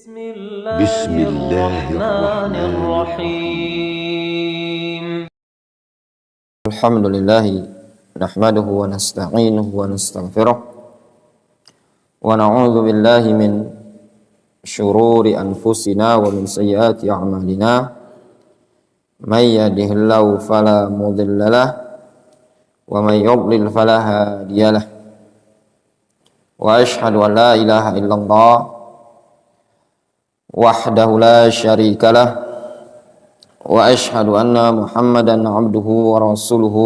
بسم الله الرحمن الرحيم. الحمد لله نحمده ونستعينه ونستغفره ونعوذ بالله من شرور أنفسنا ومن سيئات أعمالنا من يهده الله فلا مضل له ومن يضلل فلا هادي له وأشهد أن لا إله إلا الله وحده لا شريك له وأشهد أن محمدا عبده ورسوله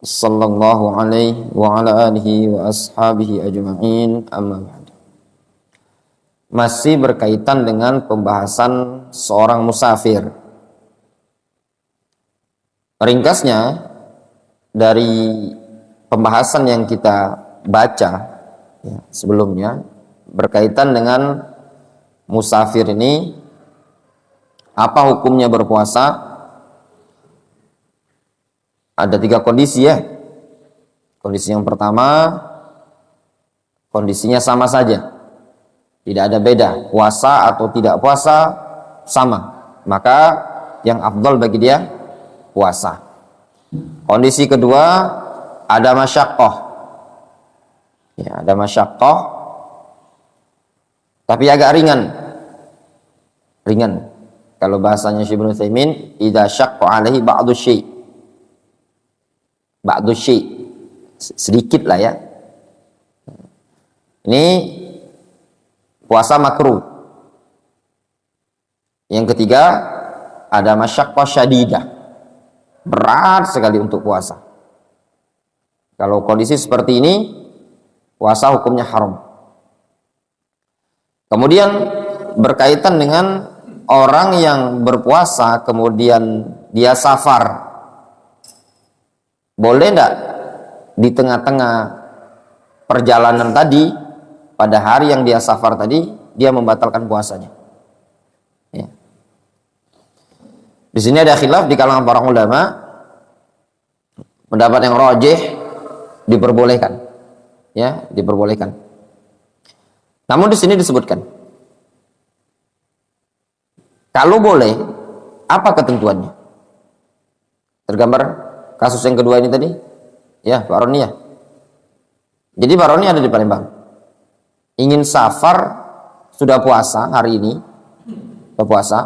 صلى الله عليه وعلى آله وأصحابه أجمعين أما بعد. Masih berkaitan dengan pembahasan seorang musafir. Ringkasnya dari pembahasan yang kita baca ya, sebelumnya berkaitan dengan musafir ini, apa hukumnya berpuasa? Ada 3 kondisi ya. Kondisi yang pertama, kondisinya sama saja, tidak ada beda, puasa atau tidak puasa sama, maka yang afdal bagi dia puasa. Kondisi kedua, ada masyaqqah ya, ada masyaqqah tapi agak ringan. Kalau bahasanya Syekh Ibnu Utsaimin, idza syaqqa alaihi ba'du syai'. Ba'du syai'. Sedikit lah ya. Ini puasa makruh. Yang ketiga, ada masyaqqah syadidah. Berat sekali untuk puasa. Kalau kondisi seperti ini, puasa hukumnya haram. Kemudian berkaitan dengan orang yang berpuasa kemudian dia safar, boleh enggak di tengah-tengah perjalanan tadi, pada hari yang dia safar tadi, dia membatalkan puasanya ya. Di sini ada khilaf di kalangan para ulama. Pendapat yang rajih diperbolehkan ya, diperbolehkan. Namun di sini disebutkan, kalau boleh, apa ketentuannya? Tergambar kasus yang kedua ini tadi, ya Pak Roni ya. Jadi Pak Roni ada di Palembang, ingin safar, sudah puasa hari ini, sudah puasa.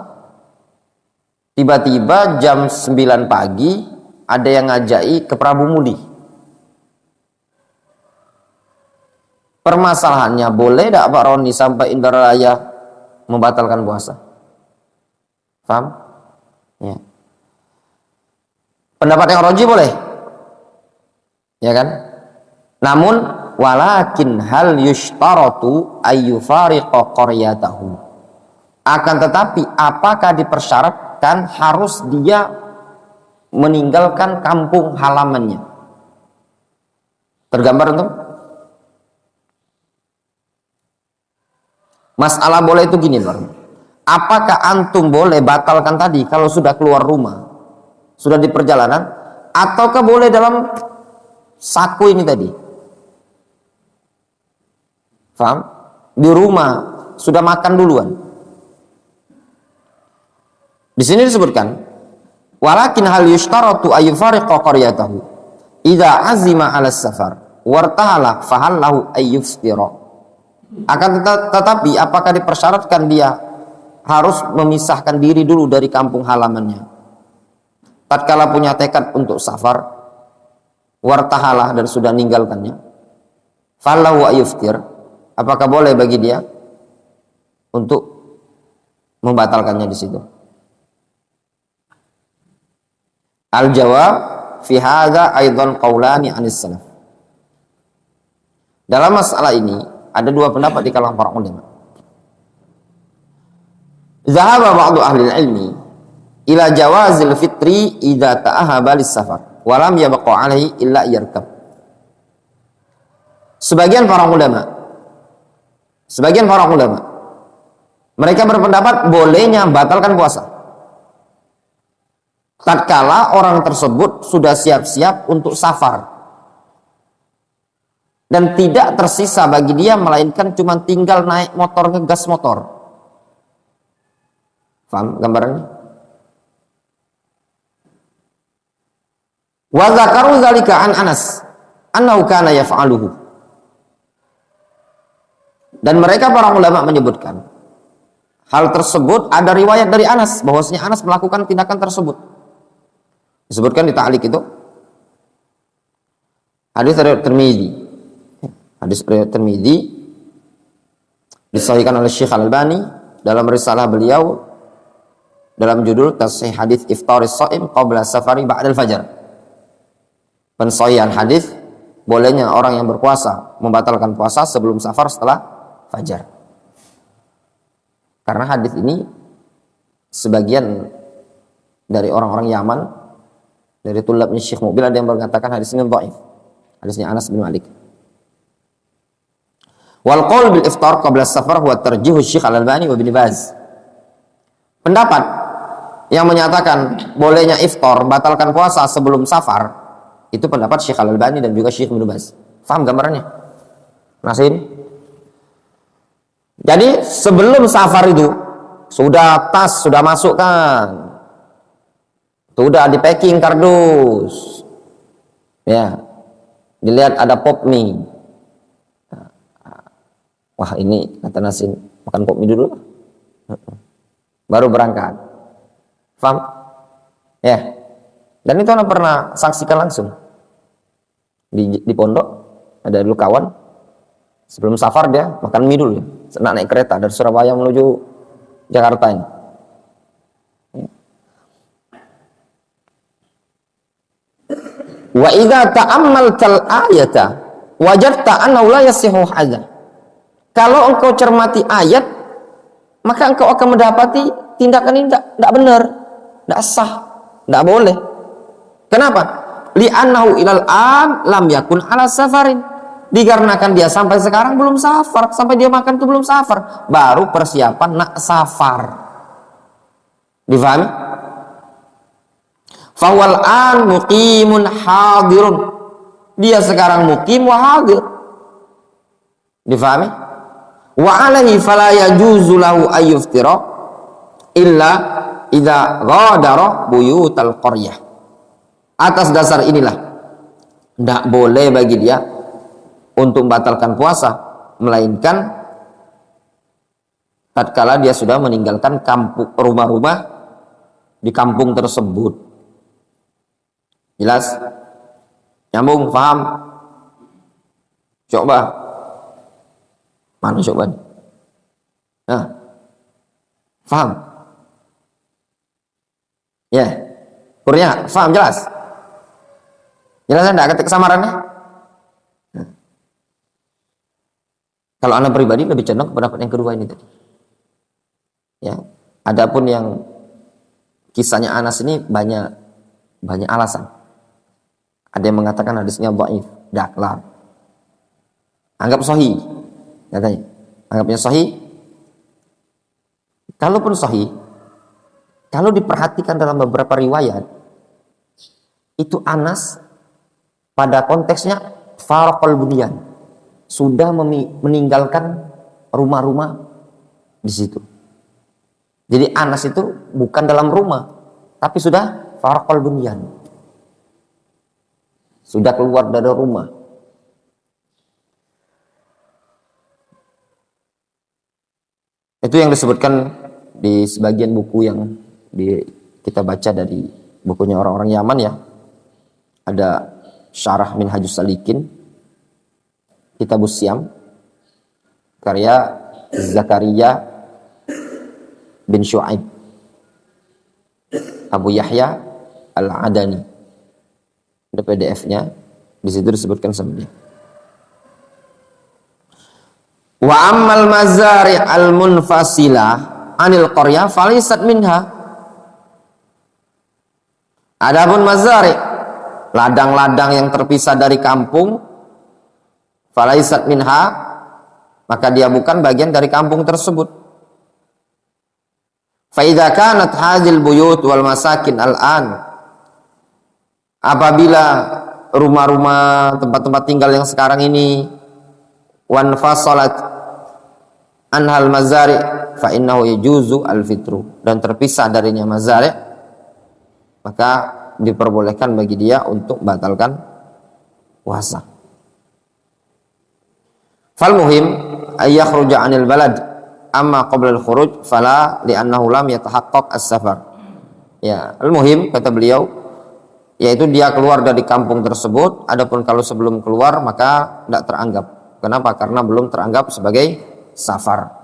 Tiba-tiba jam 9 pagi ada yang ngajai ke Prabu Muli. Permasalahannya, boleh tidak Pak Roni sampai Indralaya membatalkan puasa? Paham? Ya. Pendapat yang roji boleh, ya kan? Namun, walakin hal yushtaratu ayyufariqa qaryatahu. Akan tetapi, apakah dipersyaratkan harus dia meninggalkan kampung halamannya? Tergambar untuk masalah boleh itu gini, Bang. Apakah antum boleh batalkan tadi kalau sudah keluar rumah, sudah di perjalanan, ataukah boleh dalam saku ini tadi? Paham? Di rumah sudah makan duluan. Di sini disebutkan, walakin hal yushtaratu ayyufariqa qaryatahu idza azima 'ala safar wartahala fahallahu ayyufstira. Akan tetapi apakah dipersyaratkan dia harus memisahkan diri dulu dari kampung halamannya tatkala punya tekad untuk safar, wartahalah dan sudah meninggalkannya, falahu ayuftir, apakah boleh bagi dia untuk membatalkannya di situ? Al-jawab fi hadza aidan qaulani 'anis salaf. Dalam masalah ini ada 2 pendapat di kalangan para ulama. Zahaba ba'du ahli ilmi ila jawazil fitri idza ta'ahaba lis-safar wa lam yabqa 'alaihi illa yarkab. Sebagian para ulama mereka berpendapat bolehnya batalkan puasa tatkala orang tersebut sudah siap-siap untuk safar dan tidak tersisa bagi dia melainkan cuma tinggal naik motor, ngegas motor. Paham gambarannya? Wa dzakaru dzalika an Anas annahu kana yaf'aluhu. Dan mereka para ulama menyebutkan hal tersebut ada riwayat dari Anas bahwasanya Anas melakukan tindakan tersebut. Disebutkan di ta'liq itu hadis dari Tirmidzi. Hadis riwayat Tirmidzi disahihkan oleh Syekh Al-Albani dalam risalah beliau dalam judul Tashih Hadis Iftaris Shaim Qabla Safari Ba'dal Fajar. Pensahihan hadis bolehnya orang yang berpuasa membatalkan puasa sebelum safar setelah fajar. Karena hadis ini sebagian dari orang-orang Yaman, dari tulabnya Syekh Mubil, ada yang mengatakan hadis ini dhaif. Hadisnya Anas bin Malik. Wal qaul bil iftar qabla safar huwa tarjihu Syekh Al-Albani wa Ibnu Baz. Pendapat yang menyatakan bolehnya iftar, batalkan puasa sebelum safar, itu pendapat Syekh Al-Albani dan juga Syekh Ibnu Baz. Faham gambarannya? Nasin? Jadi sebelum safar itu sudah tas sudah masukkan, sudah di packing kardus, ya, dilihat ada pop mie. Wah ini kata Nasin makan pop mie dulu, baru berangkat. Paham? Ya. Dan itu Anda pernah saksikan langsung di pondok. Ada dulu kawan sebelum safar dia makan mie dulu, naik kereta dari Surabaya menuju Jakarta ini. Wa idza ta'ammaltal ayata wajadta annahu la yasihu hadza. Kalau engkau cermati ayat, maka engkau akan mendapati tindakan ini tidak benar, tidak sah, tidak boleh. Kenapa? Li'annahu ilal an lam yakun ala safarin. Dikarenakan dia sampai sekarang belum safar, sampai dia makan itu belum safar, baru persiapan nak safar. Difahami? Fawal an muqimun hadirun. Dia sekarang muqim wa hadir. Difahami? Wa alaihi fala yajuzu lahu ayyuftira illa idza ghadara buyutal qaryah. Atas dasar inilah tidak boleh bagi dia untuk membatalkan puasa, melainkan tatkala dia sudah meninggalkan kampung, rumah-rumah di kampung tersebut. Jelas? Nyambung? Paham? Coba. Mana coba? Nah, paham? Ya, Kurnia, paham jelas? Jelas enggak ketik kesamarannya? Nah. Kalau anak pribadi lebih cenderung ke pendapat yang kedua ini tadi. Ya, adapun yang kisahnya Anas ini banyak alasan. Ada yang mengatakan hadisnya dhaif, daklar. Anggap sahih, katanya. Anggapnya sahih. Kalaupun sahih, kalau diperhatikan dalam beberapa riwayat, itu Anas pada konteksnya faraqal bunyan, sudah meninggalkan rumah-rumah di situ. Jadi Anas itu bukan dalam rumah, tapi sudah faraqal bunyan, sudah keluar dari rumah. Itu yang disebutkan di sebagian buku yang kita baca dari bukunya orang-orang Yaman ya. Ada Syarah Minhajus Salikin, Kitabus Syam, karya Zakaria bin Syu'aib Abu Yahya Al-Adani. Ada PDF-nya, di situ disebutkan sama dia. Wa ammal mazari al-munfasilah anil qaryah falaysat minha. Adapun mazari, ladang-ladang yang terpisah dari kampung, falaysat minha, maka dia bukan bagian dari kampung tersebut. Fa idza kanat hadhil buyut wal masakin al-an, apabila rumah-rumah tempat-tempat tinggal yang sekarang ini wan fasalat anhal mazari fa innahu yajuzu al fitru, dan terpisah darinya mazari maka diperbolehkan bagi dia untuk batalkan puasa. Fal muhim ay yakhruja 'anil balad amma qabla al khuruj fala li'annahu lam yatahaqqaq as-safar. Ya, al muhim kata beliau yaitu dia keluar dari kampung tersebut, adapun kalau sebelum keluar maka tidak teranggap. Kenapa? Karena belum teranggap sebagai safar.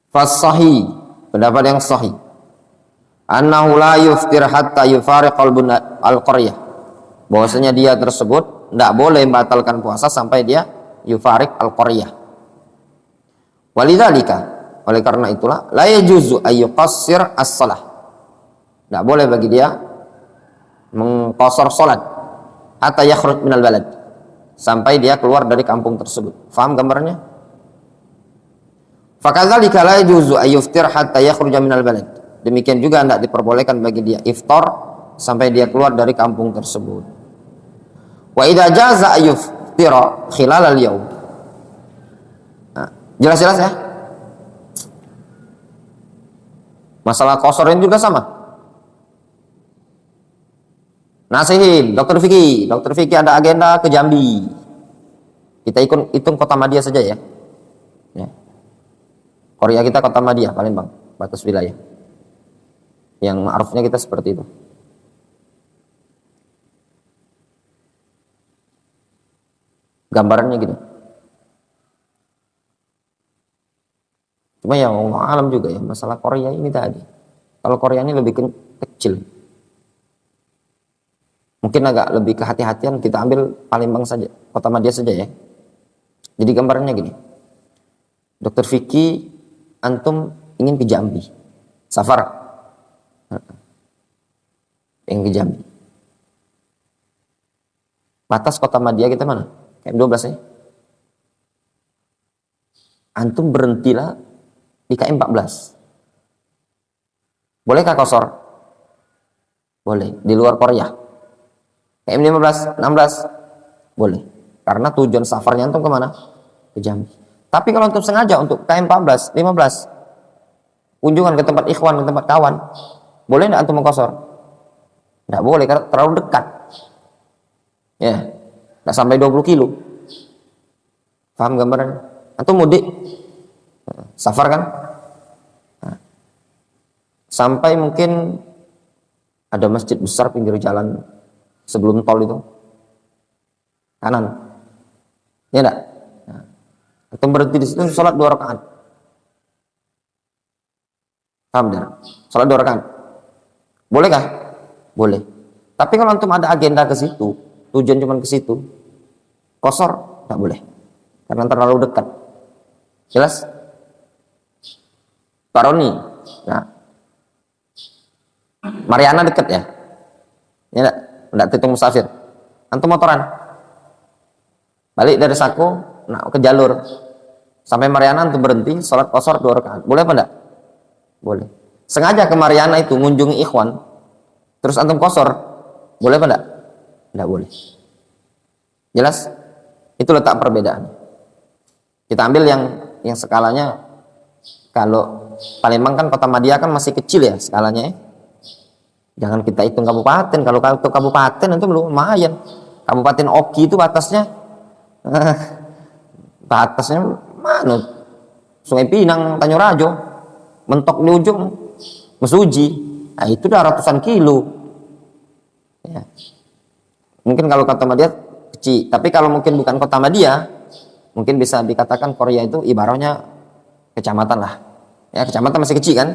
Fas-sahih, pendapat yang sahih, annahu la yuftir hatta yufariqal al-qaryah, bahwasanya dia tersebut tidak boleh membatalkan puasa sampai dia yufariq al-qaryah. Walidzalika, oleh karena itulah la yajuzu ayyuqassir as-shalah, tidak boleh bagi dia mengqasar salat hatta yakhruj minal balad, sampai dia keluar dari kampung tersebut. Faham gambarnya? Fakadzalika la yajuzu ayyuftir hatta yakhruja minal balad, demikian juga tidak diperbolehkan bagi dia iftar sampai dia keluar dari kampung tersebut. Wa idza jaza ayyuftira khilal al-yaum. Jelas-jelas ya? Masalah qasar ini juga sama. Nasihin, Dokter Vicky ada agenda ke Jambi. Kita hitung Kota Madia saja ya. Korea kita Kota Madia, Palembang, batas wilayah. Yang ma'rufnya kita seperti itu. Gambarannya gitu. Cuma ya Allah alam juga ya, masalah Korea ini tadi. Kalau Korea ini lebih kecil. Mungkin agak lebih kehati-hatian, kita ambil Palembang saja, Kota Madia saja ya. Jadi gambarannya gini. Dokter Vicky, antum ingin ke Jambi, safar, ingin ke Jambi. Batas Kota Madia kita mana? KM12 ya. Antum berhentilah di KM14. Bolehkah qasar? Boleh. Di luar Korea. KM15, 16, boleh. Karena tujuan safarnya antum kemana? Ke Jambi. Tapi kalau untuk sengaja untuk KM14, 15, kunjungan ke tempat ikhwan, ke tempat kawan, boleh tidak antum mengqasar? Tidak boleh, karena terlalu dekat. Ya, tidak sampai 20 kilo. Paham gambaran? Antum mudik, safar kan? Nah, sampai mungkin ada masjid besar pinggir jalan sebelum tol itu, kanan. Ya enggak? Atau berhenti di situ sholat 2 rakaat. Paham dah? Sholat 2 rakaat. Bolehkah? Boleh. Tapi kalau antum ada agenda ke situ, tujuan cuma ke situ, qasar enggak boleh. Karena terlalu dekat. Jelas? Pak Roni. Nah. Mariana dekat ya? Ya enggak hitung musafir. Antum motoran. Balik dari Sako, nah ke jalur sampai Mariana untuk berhenti sholat qasar 2 rakaat. Boleh apa enggak? Boleh. Sengaja ke Mariana itu mengunjungi ikhwan, terus antum qasar, boleh apa enggak? Enggak boleh. Jelas? Itu letak perbedaan. Kita ambil yang skalanya, kalau Palembang kan Kota Madia kan masih kecil ya skalanya ya. Jangan kita hitung kabupaten. Kalau kabupaten itu lumayan. Kabupaten Oki itu batasnya mana? Sungai Pinang, Tanjung Rajo, mentok di ujung Mesuji. Nah, itu udah ratusan kilo. Ya. Mungkin kalau Kota Madia kecil, tapi kalau mungkin bukan Kota Madia, mungkin bisa dikatakan Korea itu ibaratnya kecamatan lah. Ya, kecamatan masih kecil kan?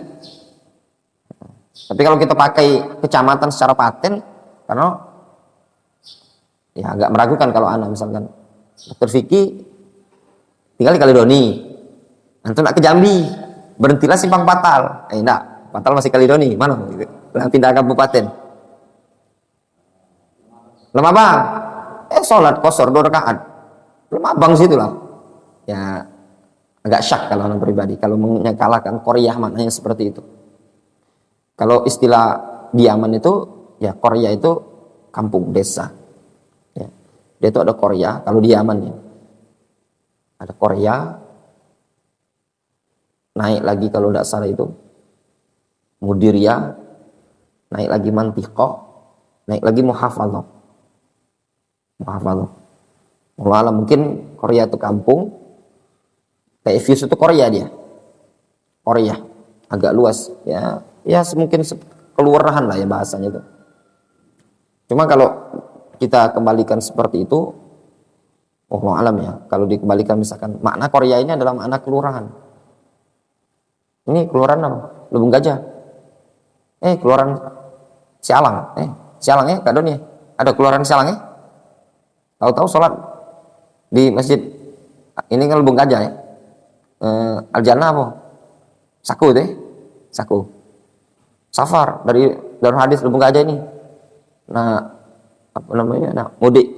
Tapi kalau kita pakai kecamatan secara paten, karena ya agak meragukan kalau anak misalkan Dokter Vicky tinggal di Kaledoni, antum nak ke Jambi, berhentilah Simpang Patal. Enggak, Patal masih Kaledoni, mana? Pindah kabupaten. Lemah Bang, sholat qasar 2 rakaat. Lemah Bang situ lah. Ya, agak syak kalau anak pribadi kalau menyekalahkan Korea maknanya seperti itu. Kalau istilah di Yaman itu ya Korea itu kampung desa ya. Dia itu ada Korea kalau di Yaman ya ada Korea, naik lagi kalau tidak salah itu Mudiriyah, naik lagi Mantiqah, naik lagi Muhafadzah. Mulai mungkin Korea itu kampung, Taifyus itu Korea dia. Korea agak luas ya, mungkin kelurahan lah ya bahasanya itu. Cuma kalau kita kembalikan seperti itu, Allah alam ya. Kalau dikembalikan misalkan makna Korea ini adalah makna kelurahan. Ini kelurahan apa? Lubung Gajah. Kelurahan Sialang. Sialang ya, Kak Doni ya. Ada kelurahan Sialang ya. Tahu-tahu sholat di masjid ini kan Lubung Gajah ya. Al-Jannah apa? Saku deh. Saku. Safar dari hadis Lubung Gajah ini. Nah, apa namanya? Nah, mudik.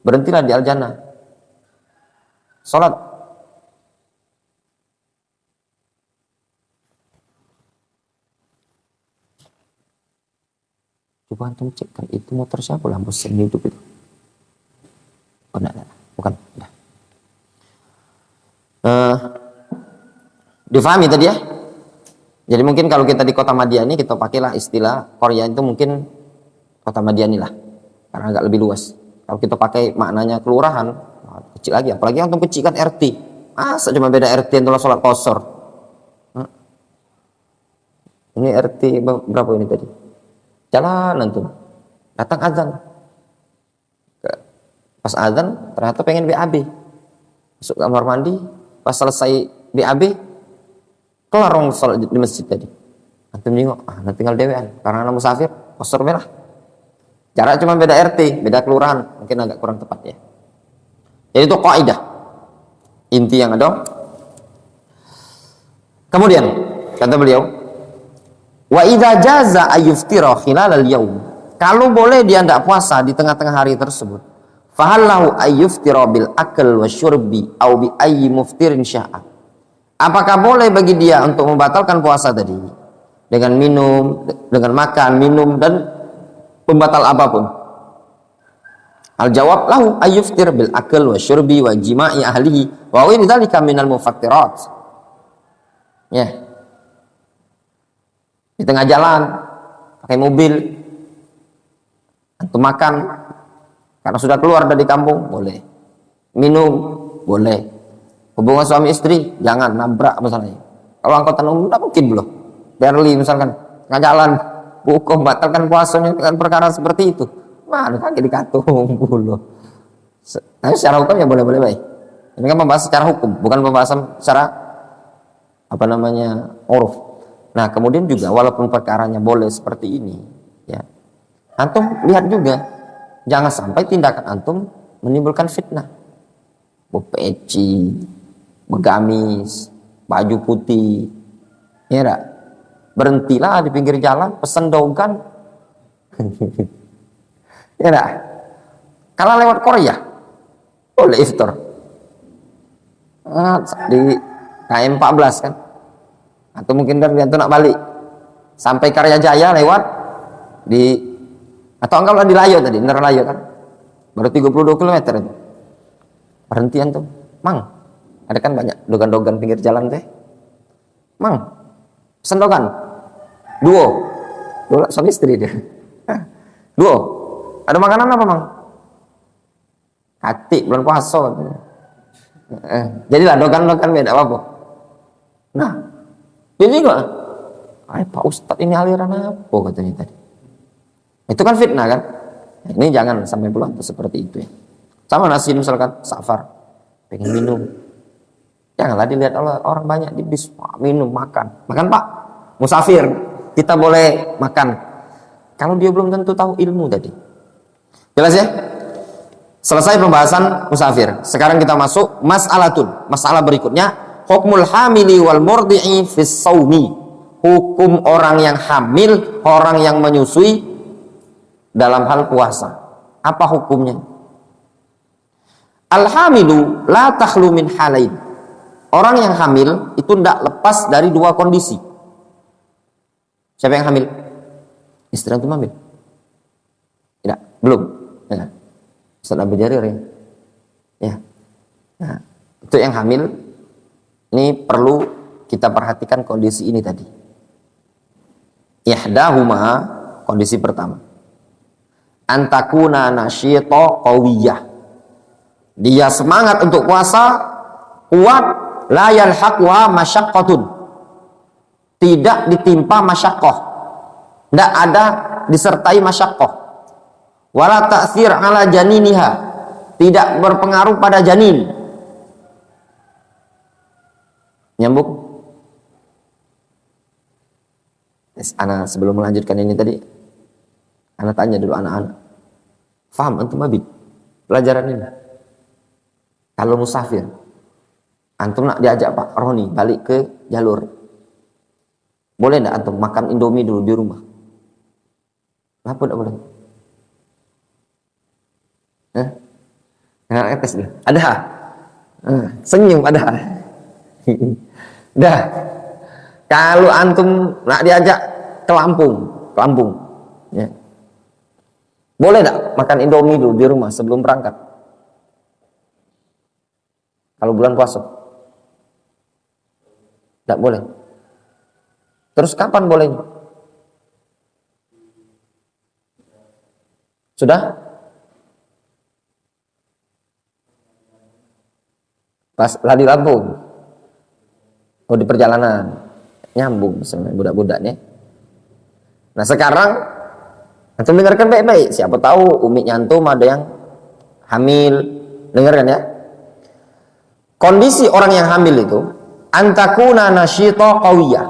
Berhentilah di Al-Jannah. Sholat. Coba antum cekkan itu motor siapa lampu seni hidup itu. Oh, enggak. Bukan. Difahami tadi ya. Jadi mungkin kalau kita di kota Madiani kita pakailah istilah Korea itu mungkin kota Madiani lah. Karena agak lebih luas. Kalau kita pakai maknanya kelurahan, kecil lagi. Apalagi antum kecil kan RT. Masa cuma beda RT yang sholat kosor. Ini RT berapa ini tadi? Jalan antum. Datang azan. Pas azan ternyata pengen BAB. Masuk kamar mandi, pas selesai BAB kelar orang sholat di masjid tadi. Antum nengok, nanti tinggal dewean karena anak musafir, kosor merah. Jarak cuma beda RT, beda kelurahan, mungkin agak kurang tepat ya. Jadi itu kaidah. Inti yang ada. Kemudian kata beliau, wa idza jaza ayyuftira khilal al-yaum. Kalau boleh dia tidak puasa di tengah-tengah hari tersebut, fahallahu ayyuftira bil akl wa syurbi au bi ayyi muftirin sya'a. Apakah boleh bagi dia untuk membatalkan puasa tadi dengan minum, dengan makan, minum dan pembatal apapun? Al-jawab lahu ayyuftir bil akl wa syurbi wa jima'i ahlihi wa ghairi dzalika minal mufattirat. Ya. Di tengah jalan pakai mobil antum makan karena sudah keluar dari kampung boleh. Minum boleh. Hubungan suami istri jangan nabrak misalnya. Kalau angkutan umum tidak mungkin belum. Berli misalkan tengah jalan hukum batalkan puasanya dengan perkara seperti itu. Mana kaki dikatung bulu. Tapi secara hukum ya boleh-boleh baik. Ini kan membahas secara hukum, bukan pembahasan secara apa namanya uruf. Nah kemudian juga walaupun perkaranya boleh seperti ini, ya antum lihat juga jangan sampai tindakan antum menimbulkan fitnah. Peci, begamis, baju putih, ya enggak? Berhentilah di pinggir jalan, pesen dogan. Ya enggak? Kalau lewat Korea boleh iftar. Di KM 14 kan. Atau mungkin dari itu nak balik sampai Karya Jaya lewat di atau anggaplah di Layo tadi, bener Layo kan. Baru 32 km itu. Berhentian tuh. Mang, ada kan banyak dogan-dogan pinggir jalan teh. Mang, pesen dogan. Duo suami istri dia. Duo. Ada makanan apa, Mang? Hati bulan puasa. Jadilah dogan-dogan beda apa. Nah, ini kok. Pak Ustadz ini aliran apa katanya tadi. Itu kan fitnah kan? Ini jangan sampai pulang seperti itu ya. Sama nasi misalkan safar, pengen minum. Janganlah dilihat orang banyak di bis, minum, makan. Makan Pak, musafir, kita boleh makan. Kalau dia belum tentu tahu ilmu tadi. Jelas ya? Selesai pembahasan musafir. Sekarang kita masuk masalah berikutnya, hukmul hamili wal murdi'i fis saumi. Hukum orang yang hamil, orang yang menyusui dalam hal puasa. Apa hukumnya? Al-hamilu la takhlu min halain. orang yang hamil itu tidak lepas dari dua kondisi. Siapa yang hamil? Istri antum hamil? Tidak, belum. Ya. Ustaz Abu Jarir ya. Ya. Nah, untuk yang hamil ini perlu kita perhatikan kondisi ini tadi. Ihdahuma, kondisi pertama. Antakuna nasyita qawiyah. Dia semangat untuk puasa, kuat, la yalhaquha masyaqqatun. Tidak ditimpa masyaqqah. Tidak ada disertai masyaqqah. Wala ta'thir ala janiniha. Tidak berpengaruh pada janin. Nyambung? Ana sebelum melanjutkan ini tadi, ana tanya dulu anak-anak. Faham antum mabit pelajaran ini? Kalau musafir, antum nak diajak Pak Roni balik ke jalur, boleh enggak antum makan Indomie dulu di rumah? Kenapa enggak boleh? Nggak tes dia. Ada? Senyum ada. Dah. Kalau antum nak diajak ke Lampung, ya. Boleh enggak makan Indomie dulu di rumah sebelum berangkat? Kalau bulan puasa, enggak boleh. Terus kapan bolehnya? Sudah? Pas lah di Lampung. Oh, di perjalanan. Nyambung sama budak-budaknya. Nah sekarang antum dengarkan baik-baik. Siapa tahu umi nyantum ada yang hamil. Dengarkan ya. Kondisi orang yang hamil itu antakuna nasyita qawiyah.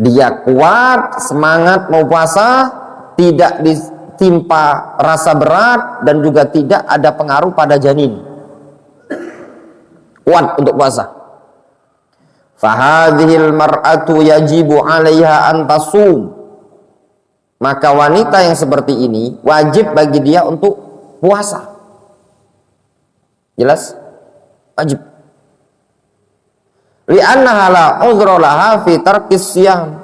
Dia kuat, semangat mau puasa, tidak ditimpa rasa berat dan juga tidak ada pengaruh pada janin. Kuat untuk puasa. Fahadhil mar'atu yajibu 'alaiha an tasum. Maka wanita yang seperti ini wajib bagi dia untuk puasa. Jelas? Wajib. Li'annaha la uzra laha fi tarkis siyam.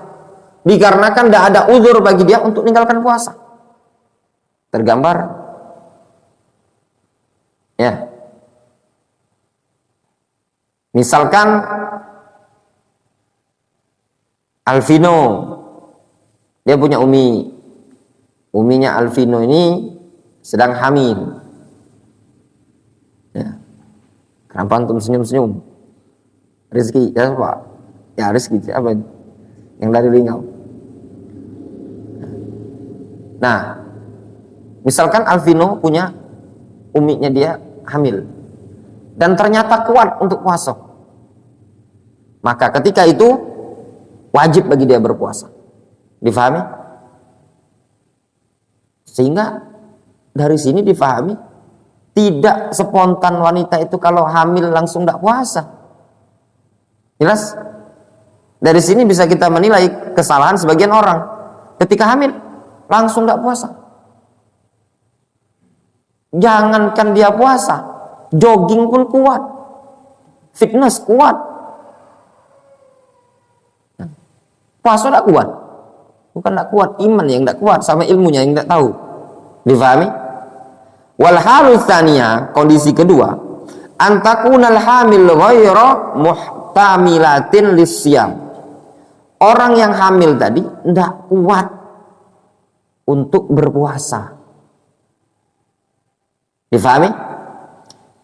Dikarenakan tidak ada uzur bagi dia untuk meninggalkan puasa. Tergambar? Ya. Misalkan Alvino, dia punya uminya Alvino ini sedang hamil. Ya. Kenapa antum senyum-senyum? Rizki, ya Pak? Ya Rizki, apa? Yang dari Lingau. Nah, misalkan Alvino punya uminya dia hamil dan ternyata kuat untuk puasa, maka ketika itu wajib bagi dia berpuasa. Difahami? Sehingga dari sini difahami tidak spontan wanita itu kalau hamil langsung tidak puasa. Jelas? Dari sini bisa kita menilai kesalahan sebagian orang ketika hamil langsung tidak puasa. Jangankan dia puasa, jogging pun kuat, fitness kuat. Puasa tidak kuat, bukan tidak kuat, iman yang tidak kuat sama ilmunya yang tidak tahu. Difahami? Wal halu tsaniyah, kondisi kedua, antakunal hamil ghairu muhtamilatin lisyam. Orang yang hamil tadi tidak kuat untuk berpuasa. Difahami?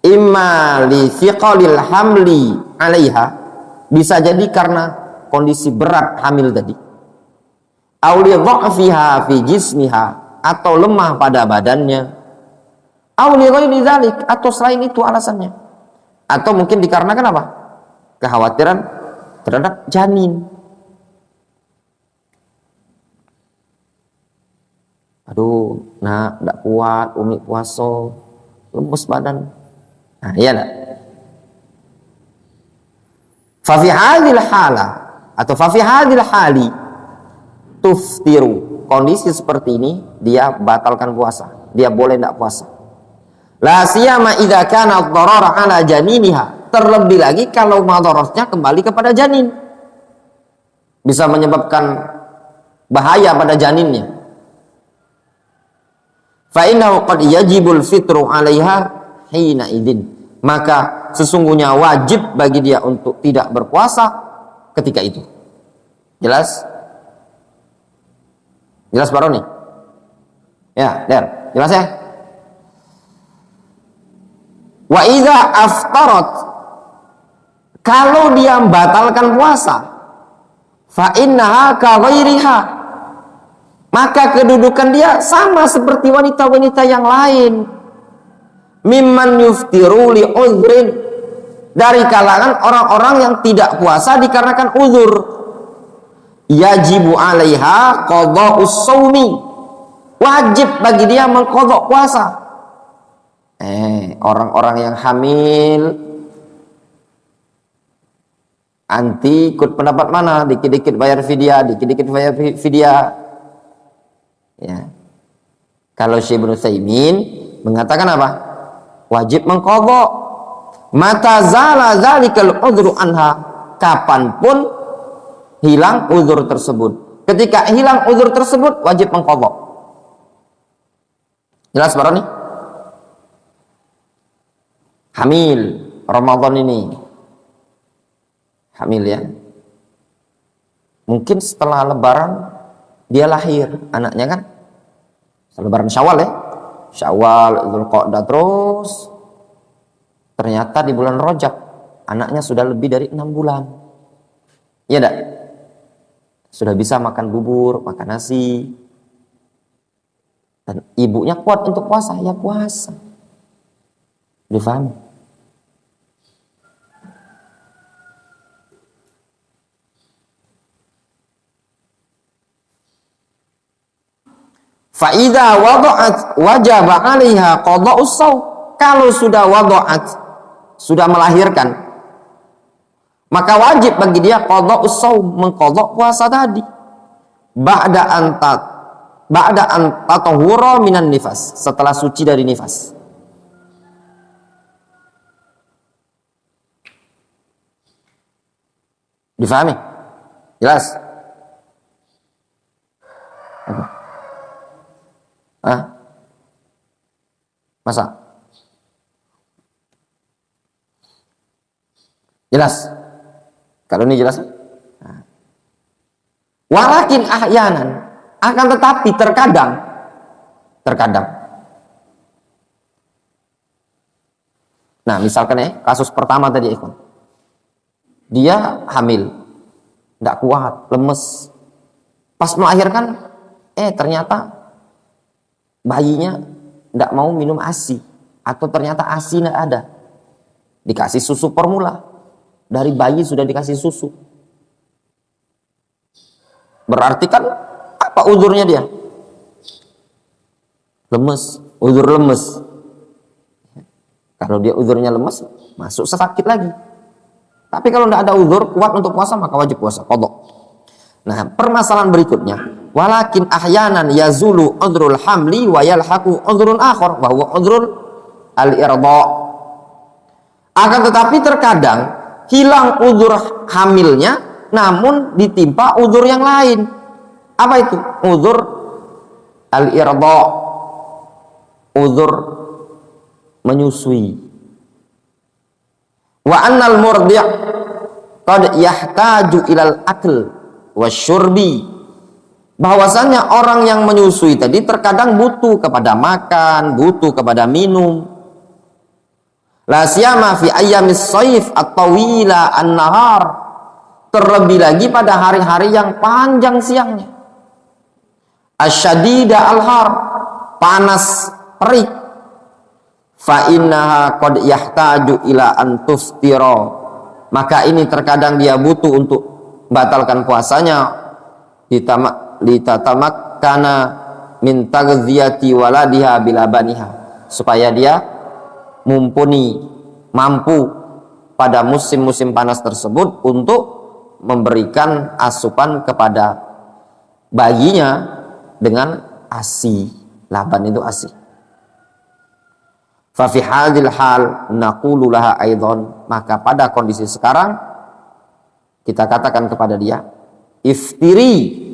Imma li thiqalil hamli 'alaiha, bisa jadi karena kondisi berat hamil tadi, auli dha'fiha fi jismiha, atau lemah pada badannya, auli ghairi dzalik, atau selain itu alasannya, atau mungkin dikarenakan apa? Kekhawatiran terhadap janin. Aduh, nak tidak kuat, umi puasa, lemes badan. Nah, iya nak. Fa fi hadhil halah atau fafi hadil hali tuftiru, kondisi seperti ini dia batalkan puasa, dia boleh tidak puasa. La siyama idza kana ad-darar ala janiniha, terlebih lagi kalau madharotnya kembali kepada janin, bisa menyebabkan bahaya pada janinnya. Fa innahu qad yajibul fitru 'alaiha hina idzin, maka sesungguhnya wajib bagi dia untuk tidak berpuasa ketika itu. Jelas? Jelas baru nih? Ya, Der. Jelas ya? Wa idza aftarat, kalau dia membatalkan puasa, fa innaha ka ghairiha, maka kedudukan dia sama seperti wanita-wanita yang lain. Mimman yuftiru li udhrin, dari kalangan orang-orang yang tidak puasa dikarenakan uzur. Yajibu 'alaiha qada'us shaumi, wajib bagi dia mengqadha puasa. Orang-orang yang hamil, anti ikut pendapat mana? Dikit-dikit bayar fidyah, dikit-dikit bayar fidyah. Ya. Kalau Syekh Ibnu Utsaimin mengatakan apa? Wajib mengqadha. Mata zala zalikal udhru anha, kapanpun hilang uzur tersebut. Ketika hilang uzur tersebut, wajib mengqadha. Jelas baru nih? Hamil Ramadan ini, hamil ya, mungkin setelah lebaran dia lahir anaknya kan, setelah lebaran Syawal ya, Syawal, Dzulqa'dah, terus ternyata di bulan Rajab anaknya sudah lebih dari 6 bulan, iya enggak? Sudah bisa makan bubur, makan nasi, dan ibunya kuat untuk puasa, ya puasa. Difahami? Fa'idha wada'at wajaba 'alaiha qada'us shaum, kalau sudah wada'at, sudah melahirkan, maka wajib bagi dia qada'us shaum, mengqadha puasa tadi. Ba'da an tatahura minan nifas, setelah suci dari nifas. Difahami? Jelas? Apa? Masa? Jelas? Kalau ini jelas? Walakin ahyanan, akan tetapi terkadang. Nah, misalkan ya, kasus pertama tadi, Ikhwan. Dia hamil, tidak kuat, lemes. Pas melahirkan, ternyata bayinya tidak mau minum ASI, atau ternyata ASI tidak ada, dikasih susu formula, dari bayi sudah dikasih susu. Berarti kan apa uzurnya dia? Lemes, uzur lemes. Kalau dia uzurnya lemes, masuk sakit lagi. Tapi kalau tidak ada uzur kuat untuk puasa, maka wajib puasa qadha. Nah, permasalahan berikutnya, walakin ahyanan yazulu udhrul hamli wa yalhaqu udhrun akhar wa huwa udhrul al-irda. Akan tetapi terkadang hilang uzur hamilnya, namun ditimpa uzur yang lain. Apa itu? Uzur al-irda, uzur menyusui. Wa annal murdi' qad yahtaju ilal akl wasyurbi, bahwasanya orang yang menyusui tadi terkadang butuh kepada makan, butuh kepada minum. La siyama fi ayyamis shaif at-tawila an-nahar, terlebih lagi pada hari-hari yang panjang siangnya. Asyadida al-har, panas terik. Fa innaha qad yahtaju ila an tuftira, maka ini terkadang dia butuh untuk batalkan puasanya, litatamakana min tagdziyati waladiha bilabaniha, supaya dia mampu pada musim-musim panas tersebut untuk memberikan asupan kepada bayinya dengan ASI. Laban itu ASI. Fa fi hadhil hal naqulu laha aidan, maka pada kondisi sekarang kita katakan kepada dia, iftiri,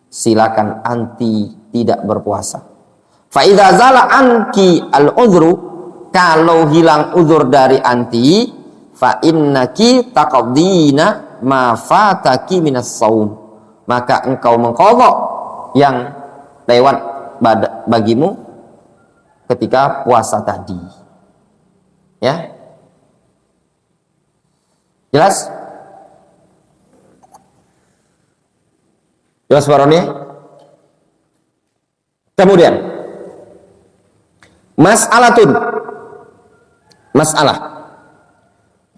silakan anti tidak berpuasa. Fa idza zala anki al udhru, kalau hilang uzur dari anti, fa innaki taqdina ma fataki minas saum, maka engkau mengqadha yang lewat bagimu ketika puasa tadi. Ya, jelas? Jelas Baroni? Kemudian masalah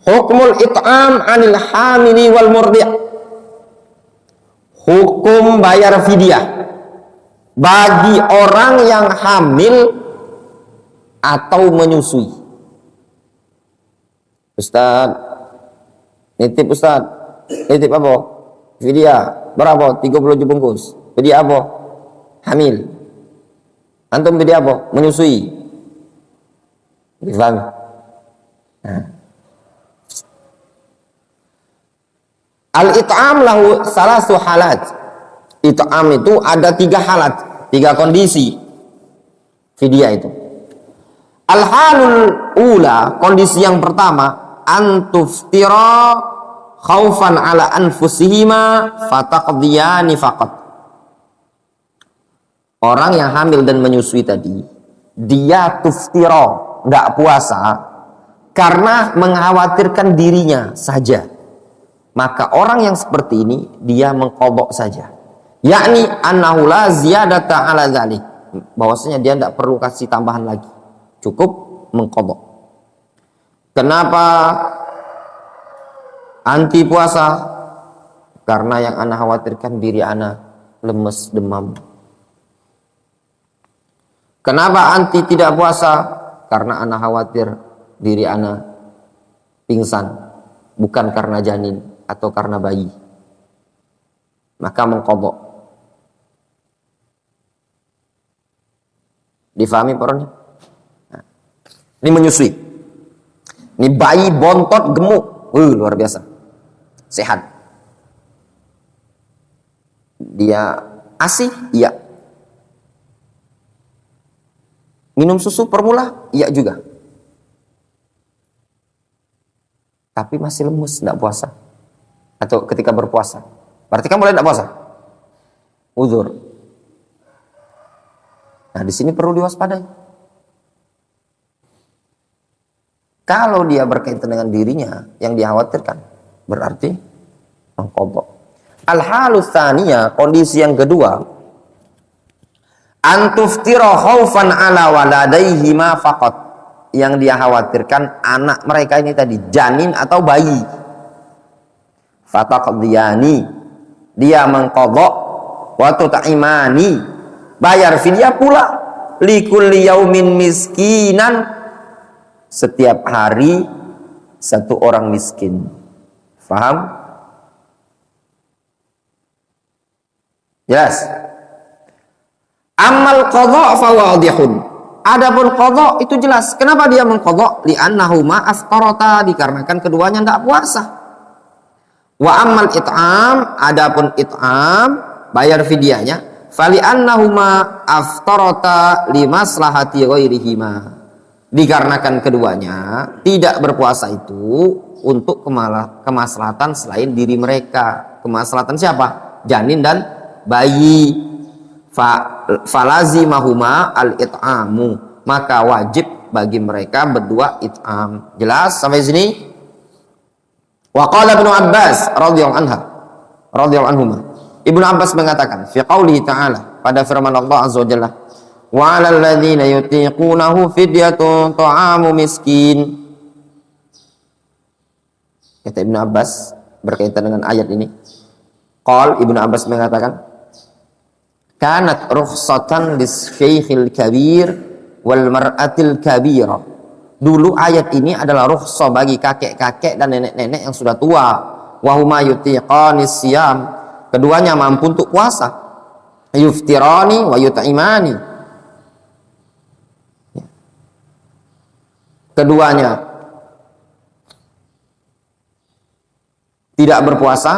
hukmul it'am anil hamili wal murdi', hukum bayar fidyah bagi orang yang hamil atau menyusui. Ustaz, nitip apa? Fidyah berapa? 37 bungkus. Fidyah apa? Hamil. Antum fidyah apa? Menyusui. Difahami? Nah. Al-it'am lahu salasu halat. It'am itu ada 3 halat, 3 kondisi fidyah itu. Al-halul ula, kondisi yang pertama, antuftira khaufan ala anfusihima fataqdiyani faqat. Orang yang hamil dan menyusui tadi, dia tuftira, enggak puasa karena mengkhawatirkan dirinya saja. Maka orang yang seperti ini dia mengqadha saja. Yakni annahu la ziyadata ala dzalik. Bahwasanya dia enggak perlu kasih tambahan lagi. Cukup mengqadha. Kenapa anti puasa? Karena yang ana khawatirkan diri ana lemes, demam. Kenapa anti tidak puasa? Karena ana khawatir diri ana pingsan, bukan karena janin atau karena bayi. Maka mengqadha. Difahami poranya? Nah, ini menyusui. Ini bayi bontot gemuk, luar biasa, sehat. Dia ASI, iya. Minum susu formula, iya juga. Tapi masih lemes, tidak puasa. Atau ketika berpuasa. Berarti kan boleh tidak puasa? Uzur. Nah, di sini perlu diwaspadai. Kalau dia berkaitan dengan dirinya yang dikhawatirkan, berarti mengqadha. Al-halus tsaniyah, kondisi yang kedua, antuftira khaufan ala waladaihi ma faqat, yang dia khawatirkan anak mereka ini tadi janin atau bayi. Fataqdiyani, dia mengqadha, wa tut'imani, bayar fidyah pula, likulli yaumin miskinan, setiap hari satu orang miskin. Faham? Jelas? Amal qadha fa wadihun. Adapun qadha itu jelas. Kenapa dia mengqadha? Li'annahu ma aftarata, dikarenakan keduanya tidak puasa. Wa amal it'am, adapun it'am, bayar fidyahnya, fali'annahu ma aftarata limaslahati ghairihima, dikarenakan keduanya tidak berpuasa itu untuk kemaslahatan selain diri mereka. Kemaslahatan siapa? Janin dan bayi. Falazimahuma al-it'amu, maka wajib bagi mereka berdua it'am. Jelas sampai sini? Wa qala Ibnu Abbas radhiyallahu anhuma, Ibnu Abbas mengatakan fi qaulihi ta'ala, pada firman Allah azza wa jalla, wa 'alal ladzina yutiqunahu fidyatun ta'amu miskin. Kata Ibnu Abbas berkaitan dengan ayat ini, Ibnu Abbas mengatakan, kanat rukhsatan lisyaikhil kabir wal mar'atil kabira. Dulu ayat ini adalah rukhsah bagi kakek-kakek dan nenek-nenek yang sudah tua. Wa huma yutiqanis siyam, keduanya mampu untuk puasa. Yuftirani wa yut'imani. keduanya tidak berpuasa,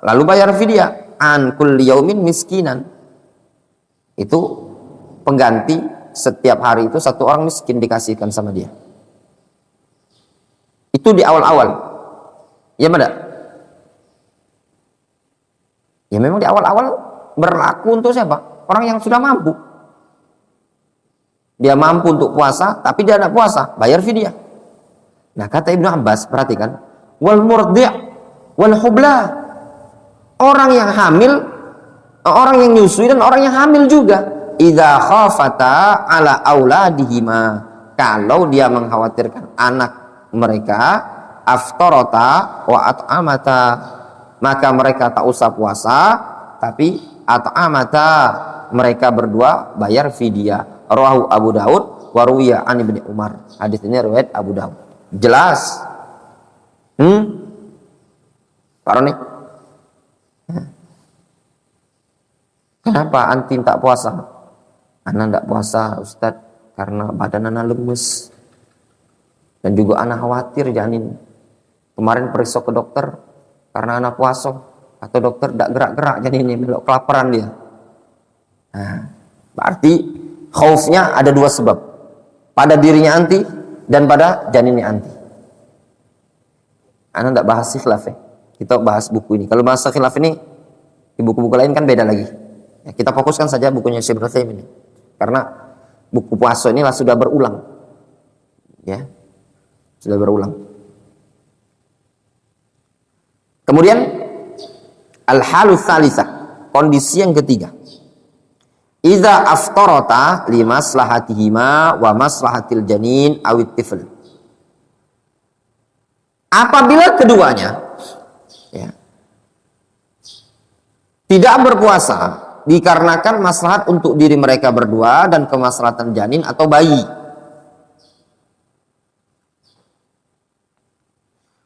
lalu bayar fidyah an kulli yaumin miskinan. Itu pengganti setiap hari itu satu orang miskin dikasihkan sama dia. Itu di awal-awal. Ya benar? Ya memang di awal-awal berlaku untuk siapa? Orang yang sudah mampu. Dia mampu untuk puasa, tapi dia tidak puasa, bayar fidyah. Nah, kata Ibnu Abbas, perhatikan, wal murdi' wal hubla. Orang yang hamil, orang yang nyusui dan orang yang hamil juga. Idza khafata ala auladihima. Kalau dia mengkhawatirkan anak mereka, aftarata wa at'amata, maka mereka tak usah puasa, tapi at'amata, mereka berdua bayar fidyah. Rawahu Abu Daud wa ruwiya an Ibnu Umar. Hadis ini riwayat Abu Daud. Jelas? Pak Roni? Kenapa anti tak puasa? Ana tidak puasa, Ustaz, karena badan ana lemes. Dan juga ana khawatir janin. Kemarin periksa ke dokter karena ana puasa, atau dokter tidak gerak-gerak janinnya, belok kelaparan dia. Nah, berarti khaufnya ada dua sebab, pada dirinya anti dan pada janinnya anti. Ana tidak bahas khilaf ya. Kita bahas buku ini. Kalau bahas khilaf ini di buku-buku lain kan beda lagi. Ya, kita fokuskan saja bukunya Syekh Ibnu ini. Karena buku puasa inilah sudah berulang. Ya. Sudah berulang. Kemudian al-halus salisah, kondisi yang ketiga. Idza aftarata li maslahatihima wa maslahatil janin awit tifl. Apabila keduanya ya, tidak berpuasa dikarenakan maslahat untuk diri mereka berdua dan kemaslahatan janin atau bayi.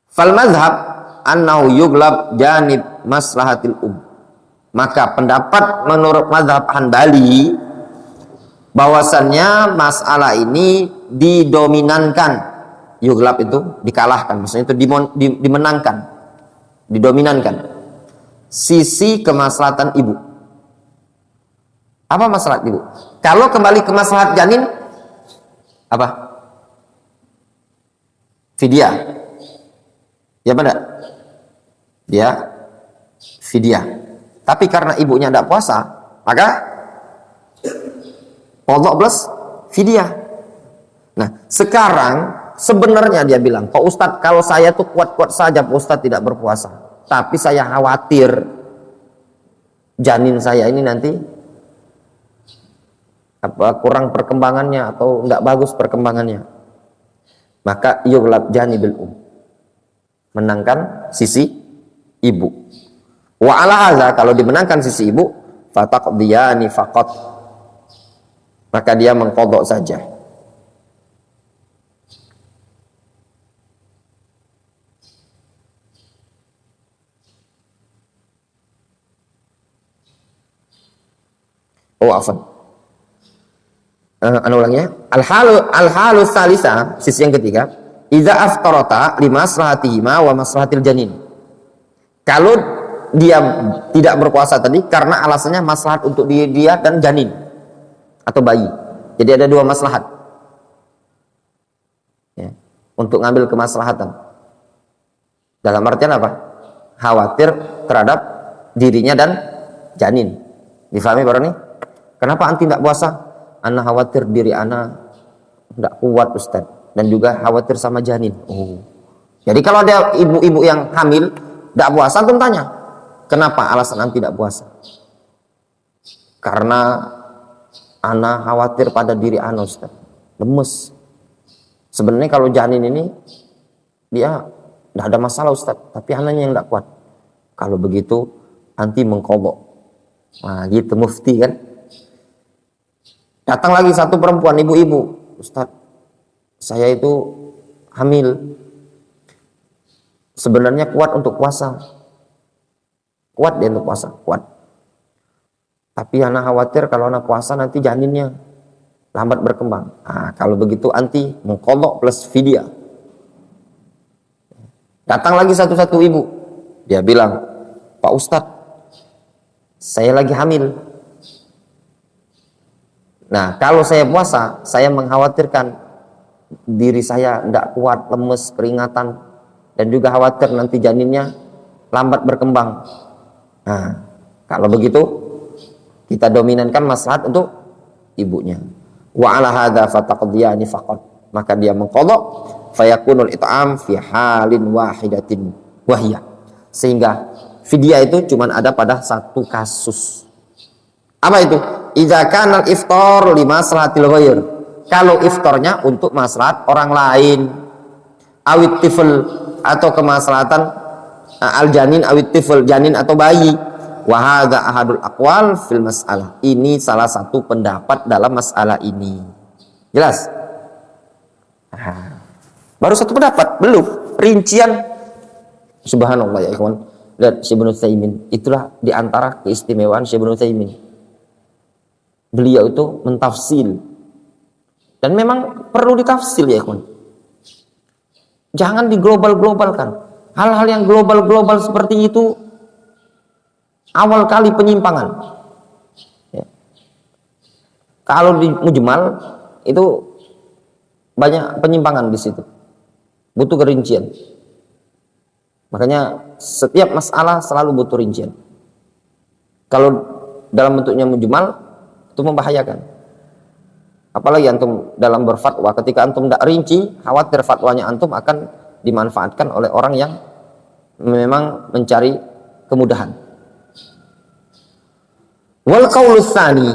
Fal mazhab annahu yuglab janib maslahatil Maka pendapat menurut mazhab Hanbali bahwasannya masalah ini didominankan. Yuglab itu dikalahkan, maksudnya itu dimenangkan, didominankan sisi kemaslahatan ibu. Apa maslahat ibu? Kalau kembali ke maslahat janin, apa? Fidyah. Ya benar? Dia fidyah. Tapi karena ibunya tidak puasa, maka qadha plus fidyah. Nah, sekarang sebenarnya dia bilang, Pak Ustadz, kalau saya tuh kuat-kuat saja Pak Ustadz tidak berpuasa. Tapi saya khawatir janin saya ini nanti kurang perkembangannya atau enggak bagus perkembangannya. Maka yughlab janibil menangkan sisi ibu. Wa ala hadza, kalau dimenangkan sisi ibu, fataqdiyani faqat, maka dia mengqadha saja. Oh, afwan. Ulangnya. Al-halu salisa, sisi yang ketiga, idza aftarata li maslahatihima wa maslahatil janin. Kalau dia tidak berpuasa tadi karena alasannya maslahat untuk dia dan janin atau bayi. Jadi ada dua maslahat. Ya, untuk ngambil kemaslahatan. Dalam artian apa? Khawatir terhadap dirinya dan janin. Difahami baru nih? Kenapa anti tidak puasa? Ana khawatir diri ana tidak kuat Ustaz, dan juga khawatir sama janin. Oh. Jadi kalau ada ibu-ibu yang hamil tidak puasa, antum tanya, kenapa alasan anti tidak puasa? Karena ana khawatir pada diri ana Ustaz, lemes. Sebenarnya kalau janin ini dia tidak ada masalah Ustaz, tapi anaknya yang tidak kuat. Kalau begitu anti mengqadha. Nah, gitu mufti kan. Datang lagi satu perempuan, ibu-ibu, Ustaz, saya itu hamil. Sebenarnya kuat untuk puasa. Kuat dia untuk puasa, kuat. Tapi anak khawatir kalau anak puasa nanti janinnya lambat berkembang. Nah, kalau begitu anti mengqadha plus fidyah. Datang lagi satu ibu, dia bilang, Pak Ustadz, saya lagi hamil. Nah, kalau saya puasa, saya mengkhawatirkan diri saya tidak kuat, lemes, keringatan, dan juga khawatir nanti janinnya lambat berkembang. Nah, kalau begitu kita dominankan maslahat untuk ibunya. Wa ala hadza fataqdiyani faqat, maka dia mengqadha fayakunul it'am fi halin wahidatin wahiyah, sehingga fidyah itu cuma ada pada satu kasus. Apa itu? Idza kana al-iftar li maslahatil ghair, kalau iftarnya untuk maslahat orang lain, awit tifl, atau kemaslahatan al-janin awit tifl, janin atau bayi. Wa hadza ahadul aqwal fil mas'alah, ini salah satu pendapat dalam masalah ini. Jelas? Baru satu pendapat, belum rincian. Subhanallah ya ikhwan. Lihat Syekh Ibnu Utsaimin, itulah diantara keistimewaan Syekh Ibnu Utsaimin. Beliau itu mentafsil, dan memang perlu ditafsil ya ikhwan. Jangan diglobal-globalkan. Hal-hal yang global-global seperti itu awal kali penyimpangan. Ya. Kalau di mujmal itu banyak penyimpangan di situ. Butuh kerincian. Makanya setiap masalah selalu butuh rincian. Kalau dalam bentuknya mujmal itu membahayakan. Apalagi antum dalam berfatwa, ketika antum tidak rinci, khawatir fatwanya antum akan dimanfaatkan oleh orang yang memang mencari kemudahan. Wal qaulus tsani,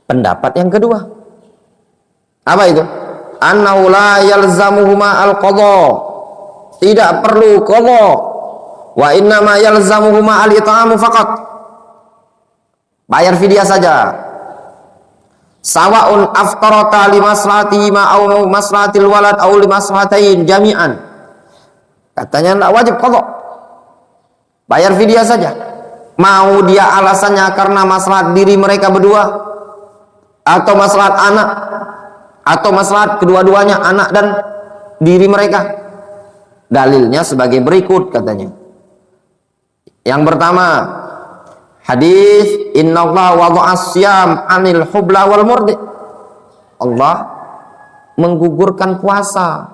pendapat yang kedua. Apa itu? Annahu la yalzamuhuma al-qadha, tidak perlu qadha, wa innama yalzamuhuma al-it'amu faqat, bayar fidyah saja. Sawaun aftarata li maslahatihima aw maslahatil walad aw li maslahatain jami'an, katanya tidak wajib qadha, bayar fidyah saja. Mau dia alasannya karena maslahat diri mereka berdua, atau maslahat anak, atau maslahat kedua-duanya, anak dan diri mereka. Dalilnya sebagai berikut katanya. Yang pertama, hadis innallaha wadha'a syam 'anil hubla wal murdi. Allah menggugurkan puasa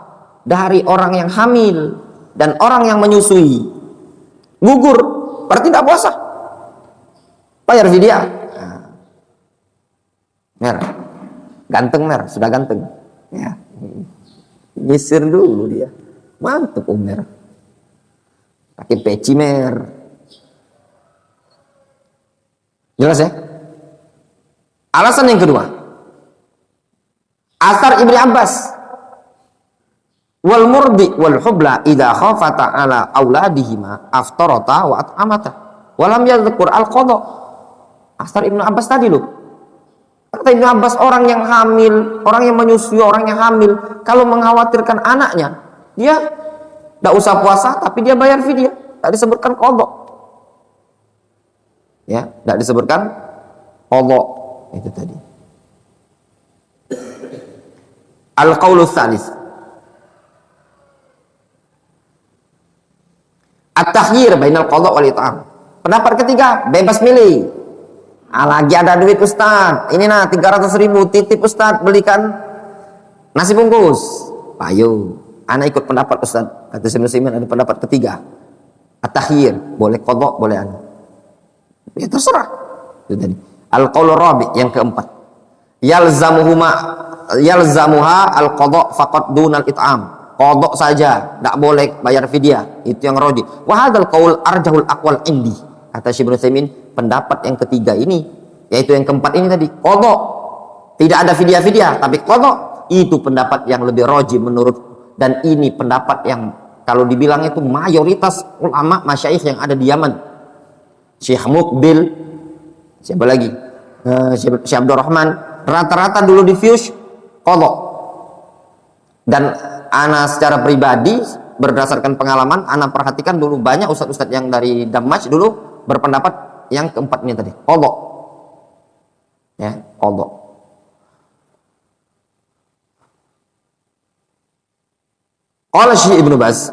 dari orang yang hamil dan orang yang menyusui. Gugur berarti tidak puasa. Bayar fidyah. Mer, ganteng mer, sudah ganteng. Ya. Nyisir dulu dia. Mantap Mer. Pakai peci mer. Jelas ya? Alasan yang kedua, asar Ibnu Abbas, wal murdi wal hubla idza khafata ala auladihima aftarata wa at'amata wa lam yadhkur al qadha. Asar Ibnu Abbas tadi loh. Kata Ibnu Abbas, orang yang hamil, orang yang menyusui, orang yang hamil, kalau mengkhawatirkan anaknya, dia tidak usah puasa, tapi dia bayar fidyah. Tidak disebutkan qadha. Ya, tidak disebutkan qadha. Itu tadi. Al-qaulu tsalis, at-takhyir bainal qadha wal it'am. Pendapat ketiga, bebas milih. Lagi ada duit Ustaz, ini nah 300.000 titip Ustaz, belikan nasi bungkus. Ayo, anak ikut pendapat Ustaz. Kata Syekh Muslimin ada pendapat ketiga, at-takhyir, boleh qadha, boleh anak. Ya terserah. Itu tadi. Al-qaulu rabi, yang keempat, yalzamuha al-qadha faqat dunal it'am. Qadha saja, tidak boleh bayar fidyah. Itu yang raji. Wa hadzal qaul arjahul aqwal indi. Kata Syekh Muslimin, pendapat yang ketiga ini, yaitu yang keempat ini tadi, qadha, tidak ada fidyah, tapi qadha, itu pendapat yang lebih raji menurut, dan ini pendapat yang kalau dibilang itu mayoritas ulama masyayikh yang ada di Yaman. Syekh Muqbil, siapa lagi? Syekh Abdurrahman, rata-rata dulu diffuse qadha. Dan ana secara pribadi berdasarkan pengalaman, ana perhatikan dulu banyak ustadz-ustadz yang dari Damaj dulu berpendapat yang keempat ini tadi, qadha. Ya, qadha. Qala Syekh Ibnu Baz,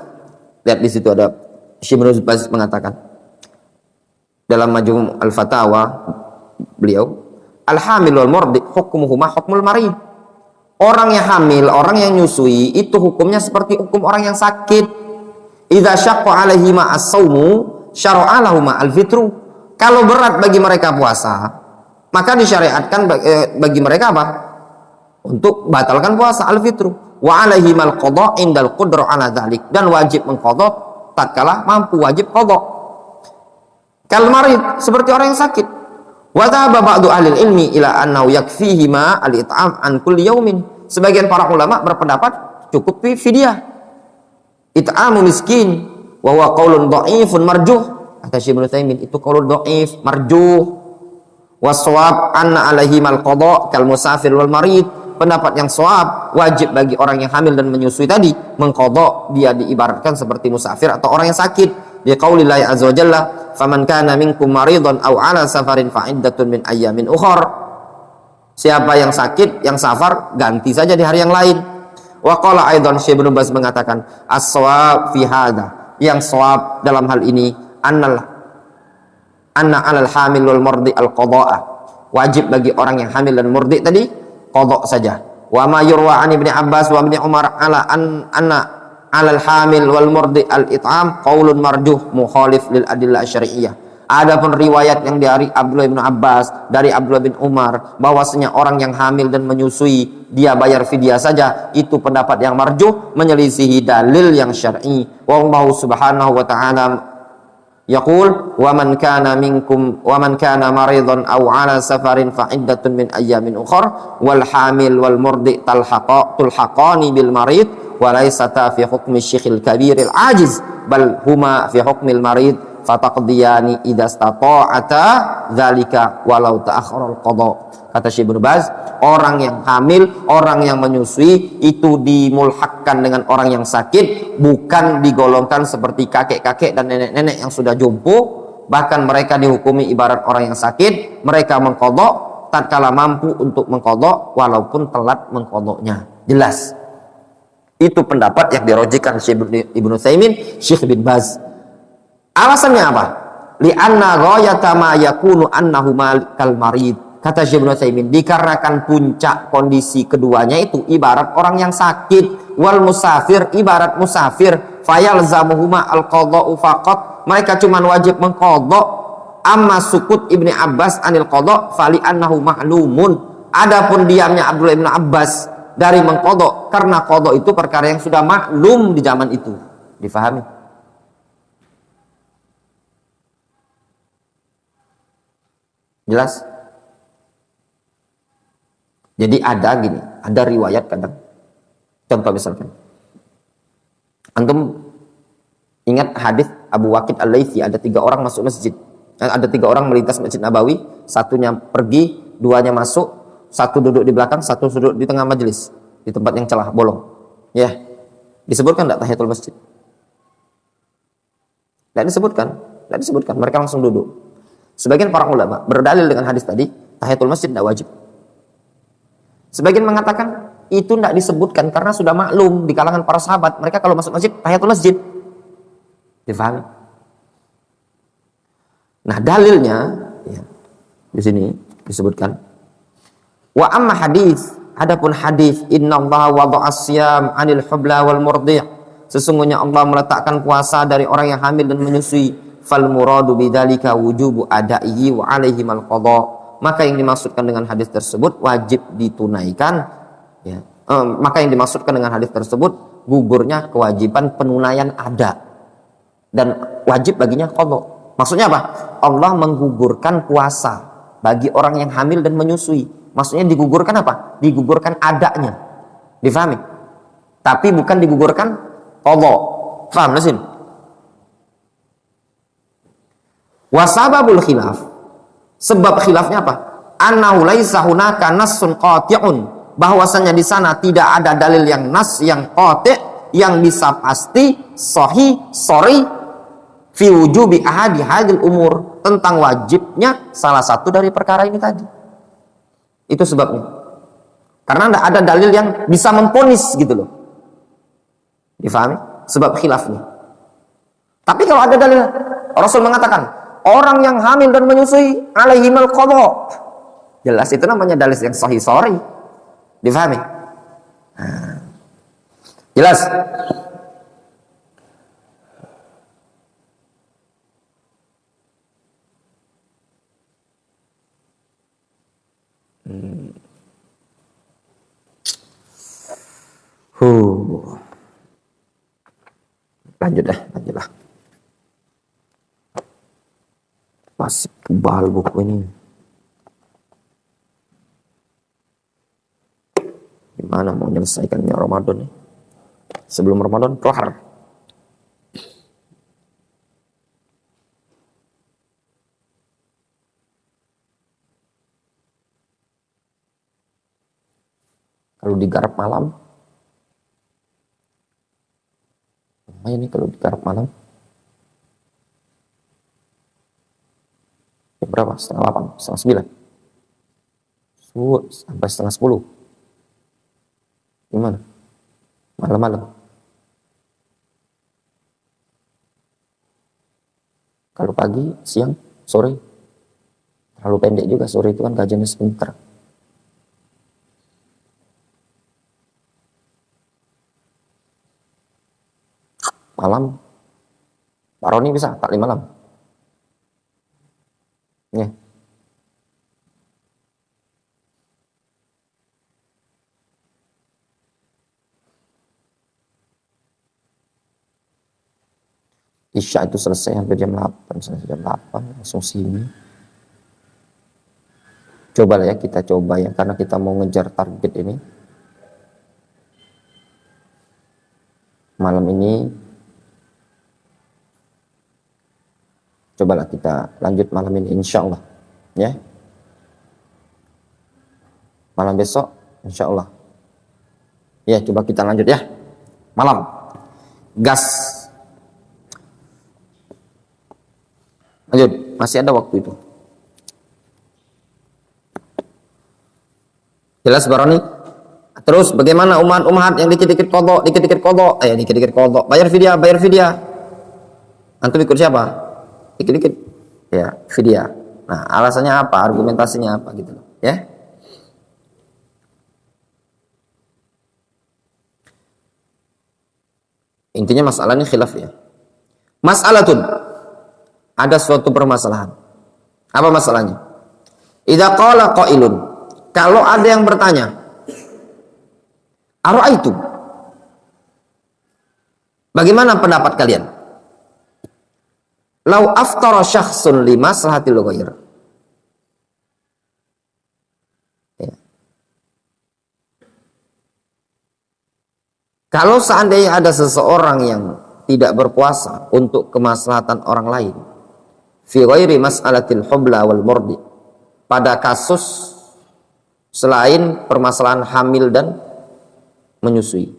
lihat di situ ada Syekh Ibnu Baz mengatakan dalam Majmu' Al-Fatawa beliau, al-hamil wal murdi hukmuhuma hukmul marid. Orang yang hamil, orang yang nyusui itu hukumnya seperti hukum orang yang sakit. Idza syaqqa 'alaihima as-saumu syara'a lahumā al-fitru. Kalau berat bagi mereka puasa, maka disyariatkan bagi mereka apa? Untuk batalkan puasa, al-fitru. Wa 'alaihimal qada' indal qudrah 'ala dzalik, dan wajib mengqadha tatkala mampu, wajib qadha. Kal marid, seperti orang yang sakit. Wa dhahaba ba'du ahli ilmi ila annahu yakfihima al-it'am an kulli yaumin. Sebagian para ulama berpendapat cukup fidyah. It'amu miskin wa huwa qaulun dha'ifun marjuh. Kata Syekh Ibnu Taimin, itu qaulun dha'if marjuh. Waswab anna alaihimal qada' kal musafir wal marid. Pendapat yang shawab, wajib bagi orang yang hamil dan menyusui tadi mengqadha, dia diibaratkan seperti musafir atau orang yang sakit. Di qaulillahi azza wa jalla, faman kana minkum maridan aw ala safarin fa iddatun min ayyamin ukhar. Siapa yang sakit, yang safar, ganti saja di hari yang lain. Wa qala aidan, Syekh Ibnu Baz mengatakan, as-shawab fi hadza, yang shawab dalam hal ini anna 'alal hamil wal murdi al-qada'ah. Wajib bagi orang yang hamil dan murdi tadi qada' saja. Wa ma yurwa an Ibnu Abbas wa Ibnu Umar ala anna 'alal hamil wal murdi al-it'am qaulun marjuh mukhalif lil adillah syar'iyyah. Adapun riwayat yang dari Abdullah bin Abbas, dari Abdullah bin Umar, bahwasanya orang yang hamil dan menyusui dia bayar fidyah saja, itu pendapat yang marjuh, menyelisihi dalil yang syar'i. Wallahu subhanahu wa ta'ala yaqul wa man kana maridan aw ala safarin fa iddatun min ayyamin ukhra wal hamil wal murdi tulhaqani bil marid wa laysata fi hukmi syekhil kabir al ajiz bal huma fi hukmil marid fataqdiyani idza stata'ata dzalika walau ta'akhkhara al qada. Kata Syekh Ibnu Baz, orang yang hamil, orang yang menyusui itu dimulhakkan dengan orang yang sakit, bukan digolongkan seperti kakek-kakek dan nenek-nenek yang sudah jompo. Bahkan mereka dihukumi ibarat orang yang sakit, mereka mengqadha tatkala mampu untuk mengqadha walaupun telat mengqadhanya. Jelas. Itu pendapat yang dirojikan Syekh Ibnu Taimin, Syekh bin Baz. Alasannya apa? Li'anna ghayata ma yakunu annahu kal marid. Kata Syekh Ibnu Taimin, dikarenakan puncak kondisi keduanya itu ibarat orang yang sakit, wal musafir ibarat musafir, fayalzamuhuma al-qadha'u faqat, mereka cuma wajib mengqadha. Amma sukut Ibnu Abbas anil qadha fali annahu ma'lumun. Adapun diamnya Abdullah bin Abbas dari mengqadha, karena qadha itu perkara yang sudah maklum di zaman itu. Difahami? Jelas? Jadi ada riwayat kadang. Contoh misalkan, antum ingat hadis Abu Waqid Al-Laitsi, ada 3 orang masuk masjid. Ada 3 orang melintas Masjid Nabawi, satunya pergi, 2-nya masuk, 1 duduk di belakang, 1 duduk di tengah majelis, di tempat yang celah, bolong. Ya, disebutkan enggak tahiyatul masjid? Tidak disebutkan. Mereka langsung duduk. Sebagian para ulama berdalil dengan hadis tadi, tahiyatul masjid tidak wajib. Sebagian mengatakan itu tidak disebutkan karena sudah maklum di kalangan para sahabat, mereka kalau masuk masjid tahiyatul masjid. Difahami? Nah, dalilnya ya, di sini disebutkan. Wa amma hadis, adapun hadis innallaha wada'a as-siyam 'anil hubla wal murdi'. Sesungguhnya Allah meletakkan puasa dari orang yang hamil dan menyusui. Fal muradu bidzalika wujubu ada'ihi wa 'alaihimal qada'. Maka yang dimaksudkan dengan hadis tersebut wajib ditunaikan, ya. Maka yang dimaksudkan dengan hadis tersebut gugurnya kewajiban penunaian ada dan wajib baginya qadha. Maksudnya apa? Allah menggugurkan puasa bagi orang yang hamil dan menyusui. Maksudnya digugurkan apa? Digugurkan adanya. Difahami? Tapi bukan digugurkan qadha. Paham sih? Wasababul khilaf, sebab khilafnya apa? Annahu laisa hunaka nassun qati'un, bahwasanya di sana tidak ada dalil yang nas, yang qati', yang bisa pasti sahih sori fi wujubi ahadi hadil umur, tentang wajibnya salah satu dari perkara ini tadi. Itu sebabnya. Karena tidak ada dalil yang bisa memponis gitu loh. Difahami? Sebab khilafnya. Tapi kalau ada dalil, Rasul mengatakan orang yang hamil dan menyusui alaihimal qadha. Jelas itu namanya dalil yang sahih sahih. Difahami? Nah, jelas. Lanjutlah. Masih tebal buku ini. Gimana mau menyelesaikannya Ramadan nih? Sebelum Ramadan kelar. Kalau digarap malam, lumayan nih kalau digarap malam. Jam berapa? 7:30, 8:30, 9. Sampai 9:30. Gimana? Malam-malam. Kalau pagi, siang, sore. Terlalu pendek juga, sore itu kan kajiannya sebentar. Malam, Pak Roni bisa taklim malam. Ya. Isya itu selesai hampir jam 8, langsung sini. Cobalah ya, kita coba ya, karena kita mau ngejar target ini. Malam ini cobalah kita lanjut malam ini insya Allah ya. Malam besok insya Allah ya, coba kita lanjut ya. Malam gas, lanjut, masih ada waktu itu. Jelas Baroni? Terus bagaimana umat yang dikit-dikit kodok, bayar fidyah. Antum ikut siapa? Dikit-dikit ya fidyah. Nah, alasannya apa? Argumentasinya apa gitu loh, ya? Intinya masalah ini khilaf ya. Mas'alatun, ada suatu permasalahan. Apa masalahnya? Idza qala qailun, kalau ada yang bertanya, ara'aitu, bagaimana pendapat kalian? Lau aftara syakhsun li maslahatil ghair. Ya. Kalau seandainya ada seseorang yang tidak berpuasa untuk kemaslahatan orang lain, fi ghairi mas'alatil hubla wal murdi, pada kasus selain permasalahan hamil dan menyusui.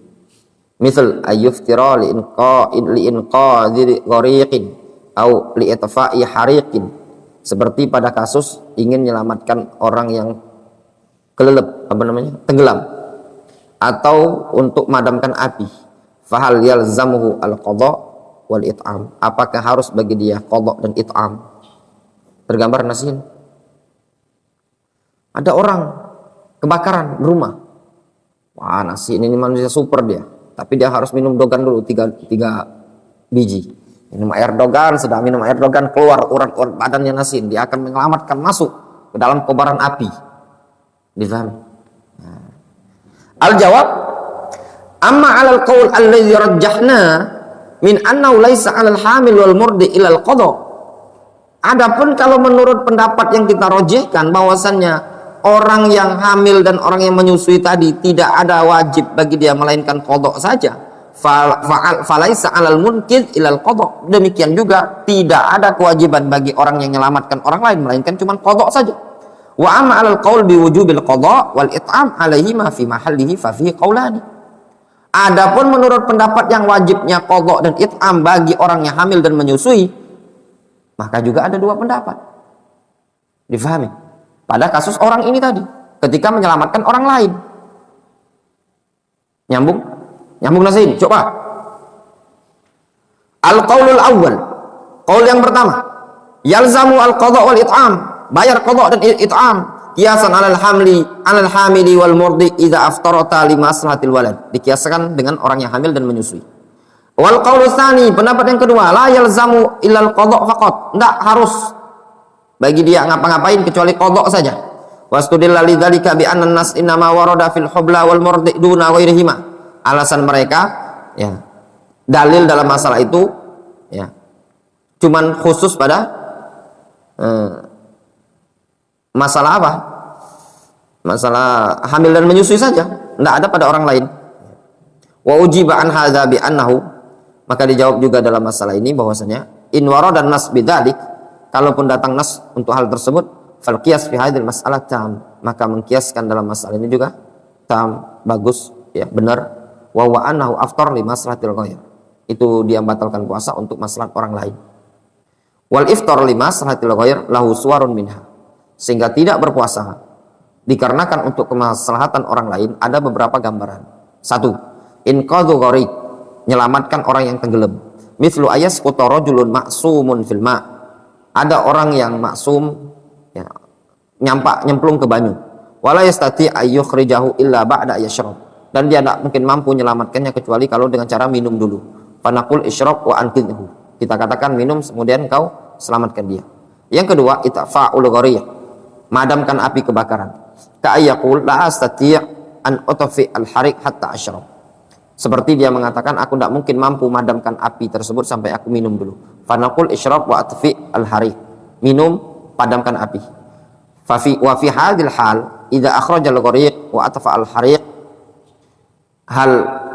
Misal ayyuftira li inqadhi ghariqin au li itfa'i hariqin, seperti pada kasus ingin menyelamatkan orang yang kelelep, tenggelam, atau untuk madamkan api. Fahal yalzamuhu al-qadha wal it'am, apakah harus bagi dia qadha dan it'am? Tergambar nasihin, ada orang kebakaran rumah. Wah, nasi ini manusia super dia, tapi dia harus minum dogan dulu 3 biji. Minum air dogan, sudah minum air dogan, keluar urat-urat badannya Nasin, dia akan menyelamatkan masuk ke dalam kobaran api. Difahami? Nah. Al-jawab, amma 'alal qaul alladzi rajjahna min annahu laisa 'alal hamil wal murdi ila al-qadha. Adapun kalau menurut pendapat yang kita rojihkan bahwasannya orang yang hamil dan orang yang menyusui tadi tidak ada wajib bagi dia melainkan qadha saja. Falaisa 'alal munkid ilal qadha. Demikian juga tidak ada kewajiban bagi orang yang menyelamatkan orang lain melainkan cuma qadha saja. Wa amma 'alal qaul bi wujubil qadha wal it'am alaihi ma fi mahallihi fa fi qaulani. Adapun menurut pendapat yang wajibnya qadha dan it'am bagi orang yang hamil dan menyusui, maka juga ada 2 pendapat. Difahami? Pada kasus orang ini tadi, ketika menyelamatkan orang lain. Nyambung Nasin, coba. Al-qaulul awal, qaul yang pertama, yalzamu al-qadha wal it'am, bayar qadha dan it'am, kiasan alal hamili wal murdi idza aftarata li maslahatil walad, dikiaskan dengan orang yang hamil dan menyusui. Wal qaulus tsani, pendapat yang kedua, la yalzamu illal qadha faqat, enggak harus bagi dia ngapa-ngapain kecuali qadha saja. Wastudilla lidzalika bi anna an-nas innama warada fil hubla wal murdi duna ghairihima. Alasan mereka, ya, dalil dalam masalah itu, ya, cuman khusus pada masalah apa? Masalah hamil dan menyusui saja, tidak ada pada orang lain. Wa ujiba an hadza bi annahu, maka dijawab juga dalam masalah ini bahwasanya in warada nas bidzalik, kalaupun datang nas untuk hal tersebut, fal qiyas fi hadhil mas'alah tam, maka mengkiaskan dalam masalah ini juga tam, bagus, ya, benar. Wa wa annahu aftar li maslahatil ghair, itu dia membatalkan puasa untuk maslahat orang lain. Wal iftar li maslahatil ghair lahu suwarun minha, sehingga tidak berpuasa dikarenakan untuk kemaslahatan orang lain ada beberapa gambaran. Satu, inqadhu gharik, menyelamatkan orang yang tenggelam. Mithlu ayasqutu rajulun ma'sumun fil ma', ada orang yang maksum, ya, nyemplung ke banyu. Wala yastati ayyukhrijahu illa ba'da yashrab, dan dia tidak mungkin mampu menyelamatkannya kecuali kalau dengan cara minum dulu. Fanaqul isyrab wa anqidhu, kita katakan minum kemudian kau selamatkan dia. Yang kedua, itfa'ul ghariyah, madamkan api kebakaran. Ka'ayyaqul la astati' an utfi al-hariq hatta ashrab, seperti dia mengatakan aku tidak mungkin mampu madamkan api tersebut sampai aku minum dulu. Fanaqul isyrab wa atfi al-hariq, minum, padamkan api. Wa fi hadhil hal idza akhraja al-ghariq wa atfa al-hariq hal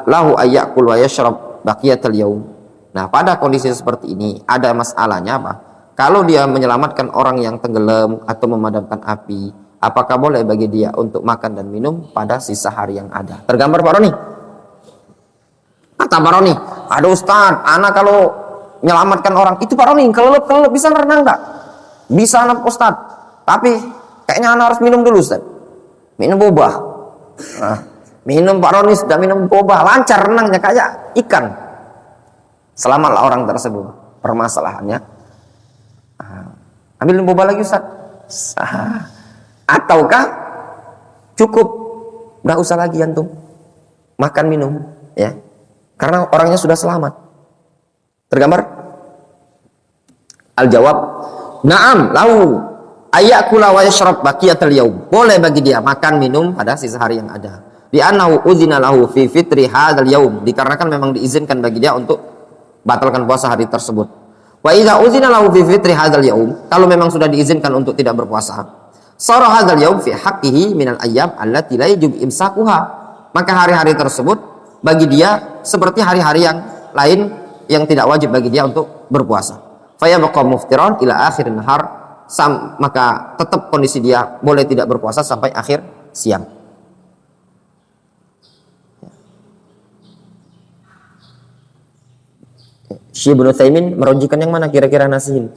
lahu ayyakul wa yashrab baqiyatal yaum. Nah, pada kondisi seperti ini ada masalahnya apa? Kalau dia menyelamatkan orang yang tenggelam atau memadamkan api, apakah boleh bagi dia untuk makan dan minum pada sisa hari yang ada? Tergambar Pak Roni. Kata Pak Roni, ada Ustaz, anak kalau menyelamatkan orang itu Pak Roni, kalau bisa renang enggak? Bisa anak Ustaz, tapi kayaknya anak harus minum dulu Ustaz. Minum boba. Nah, minum Pak Roni sudah minum boba, lancar renangnya kayak ikan. Selamatlah orang tersebut. Permasalahannya, ambil boba lagi Ustaz. Ataukah cukup nggak usah lagi antum makan minum, ya, karena orangnya sudah selamat. Tergambar? Al-jawab, na'am lahu ayakula wa yashrab baqiyatal yaum, boleh bagi dia makan minum pada sisa hari yang ada. Bi annahu udzina lahu fi fitri hadzal yaum, dikarenakan memang diizinkan bagi dia untuk batalkan puasa hari tersebut. Wa idza udzina lahu fi fitri hadzal yaum, kalau memang sudah diizinkan untuk tidak berpuasa, sara hadzal yaum fi haqqihi minal ayyam allati la yajib imsakuha, maka hari-hari tersebut bagi dia seperti hari-hari yang lain yang tidak wajib bagi dia untuk berpuasa. Fa yabqa muftiran ila akhir nahar, maka tetap kondisi dia boleh tidak berpuasa sampai akhir siang. Syekh Ibnu Utsaimin merujikan yang mana kira-kira nasihin?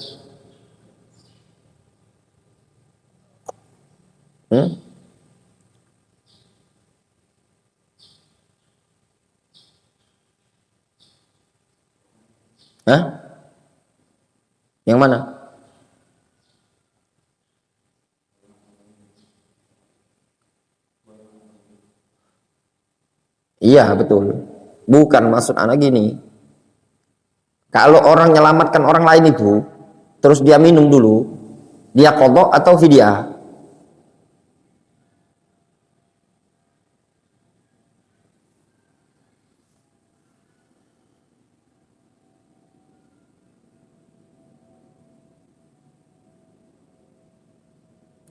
Hah? Yang mana? Iya betul. Bukan, maksud anak gini. Kalau orang menyelamatkan orang lain itu, terus dia minum dulu, dia qadha atau fidyah?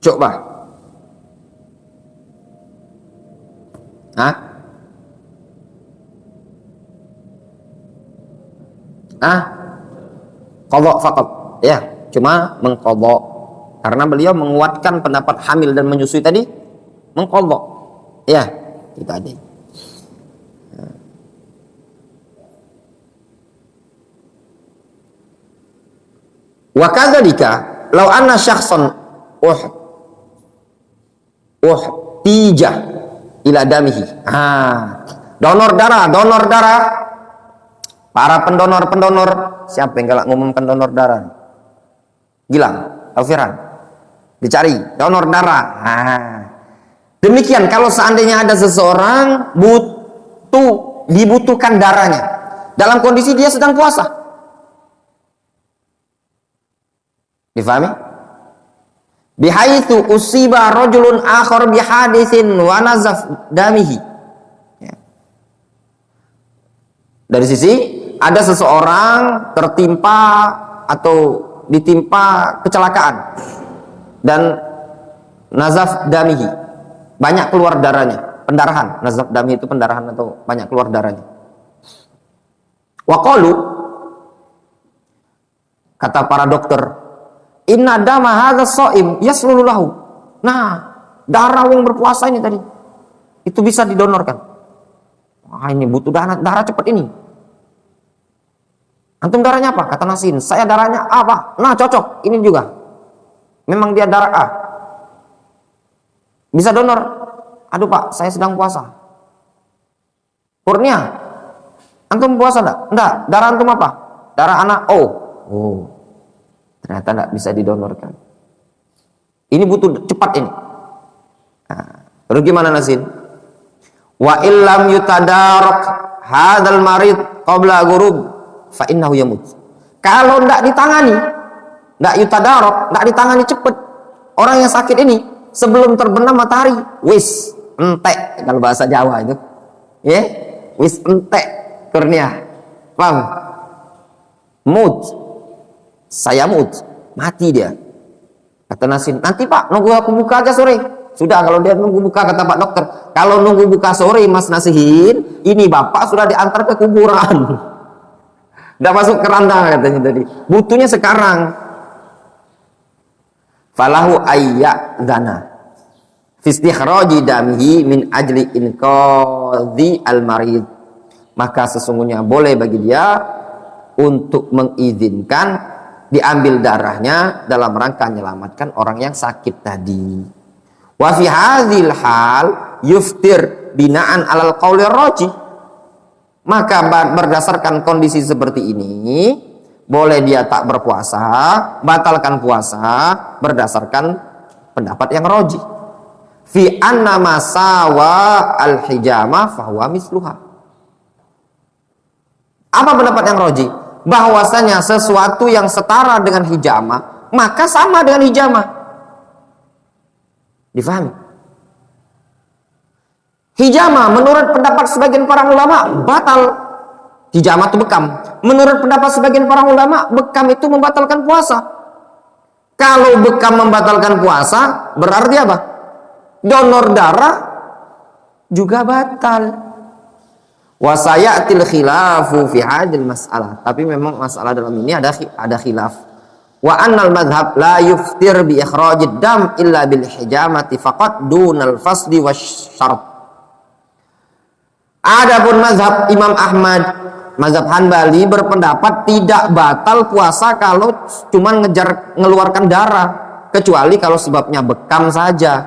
Coba. Hah? Qadha faqat, ya, cuma mengqadha, karena beliau menguatkan pendapat hamil dan menyusui tadi, mengqadha, ya, itu tadi. Wa kadzalika law anna syakhsan tijah ila damihi, donor darah Para pendonor-pendonor, siapa yang galak ngumumkan donor darah? Gilang, Alfiran. Dicari donor darah. Demikian kalau seandainya ada seseorang dibutuhkan darahnya dalam kondisi dia sedang puasa. Difahami? Bihaitsu usiba rajulun akhar bihaditsin wa nazaf damihi. Ya. Dari sisi ada seseorang tertimpa atau ditimpa kecelakaan dan nazaf damihi, banyak keluar darahnya, pendarahan. Nazaf damihi itu pendarahan atau banyak keluar darahnya. Wa qalu, kata para dokter, inna dama hadza shaim yaslulu lahu. Nah, darah yang berpuasa ini tadi itu bisa didonorkan. Wah, ini butuh darah cepat ini. Antum darahnya apa? Kata Nasin, saya darahnya A, Pak. Nah, cocok. Ini juga. Memang dia darah A. Bisa donor. Aduh, Pak, saya sedang puasa. Kurnia, antum puasa enggak? Enggak. Darah antum apa? Darah anak O. Oh. Ternyata enggak bisa didonorkan. Ini butuh cepat ini. Nah, terus gimana Nasin? Wa illam yutadarak hadzal marid qabla ghurub fa innahu yamut. Kalau tidak ditangani, tidak yutadarok, tidak ditangani cepat, orang yang sakit ini sebelum terbenam matahari, wis entek kalau bahasa Jawa itu, ya, wis entek kurnia, paham? Mut, saya mut, mati dia. Kata Nasin, nanti Pak nunggu aku buka aja sore. Sudah, kalau dia nunggu buka, kata Pak dokter, kalau nunggu buka sore Mas Nasihin, ini Bapak sudah diantar ke kuburan. Udah masuk keranda katanya tadi. Butuhnya sekarang. Falahu ayyadzana fi istikhraji damihi min ajli inqadhi al-marid. Maka sesungguhnya boleh bagi dia untuk mengizinkan diambil darahnya dalam rangka menyelamatkan orang yang sakit tadi. Wa fi hadzal hal yuftir binaan alal qaulir rajih. Maka berdasarkan kondisi seperti ini, boleh dia tak berpuasa, batalkan puasa berdasarkan pendapat yang roji. Fi anna masawa al-hijama fahuwa misluha. Apa pendapat yang roji? Bahwasanya sesuatu yang setara dengan hijama, maka sama dengan hijama. Difahami? Hijama menurut pendapat sebagian para ulama batal. Hijama itu bekam. Menurut pendapat sebagian para ulama, bekam itu membatalkan puasa. Kalau bekam membatalkan puasa, berarti apa? Donor darah juga batal. Wa sayatil khilafu fi hadil mas'alah. Tapi memang masalah dalam ini ada khilaf. Wa annal madhab la yuftir bi ikhrajid dam illa bil hijamati faqat dunal fasli wasyart. Adapun mazhab Imam Ahmad, mazhab Hanbali berpendapat tidak batal puasa kalau cuma ngeluarkan darah, kecuali kalau sebabnya bekam saja,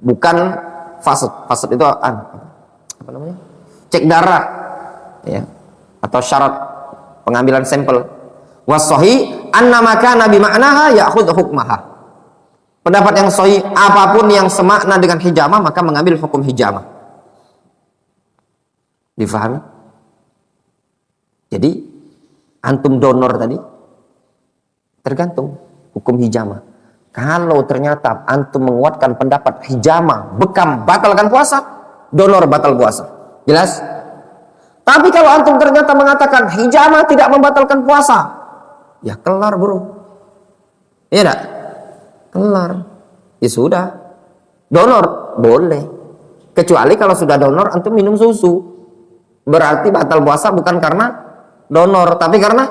bukan fasad. Fasad itu apa namanya? Cek darah, ya, atau syarat pengambilan sampel. Wasohi anna makana bima'naha ya'khudhu hukmaha. Pendapat yang sahih, apapun yang semakna dengan hijamah maka mengambil hukum hijamah. Difahami? Jadi antum donor tadi tergantung hukum hijamah. Kalau ternyata antum menguatkan pendapat hijamah, bekam batalkan puasa, donor batal puasa. Jelas? Tapi kalau antum ternyata mengatakan hijamah tidak membatalkan puasa, ya kelar bro. Iya enggak? Kelar. Ya sudah. Donor boleh. Kecuali kalau sudah donor antum minum susu. Berarti batal puasa bukan karena donor, tapi karena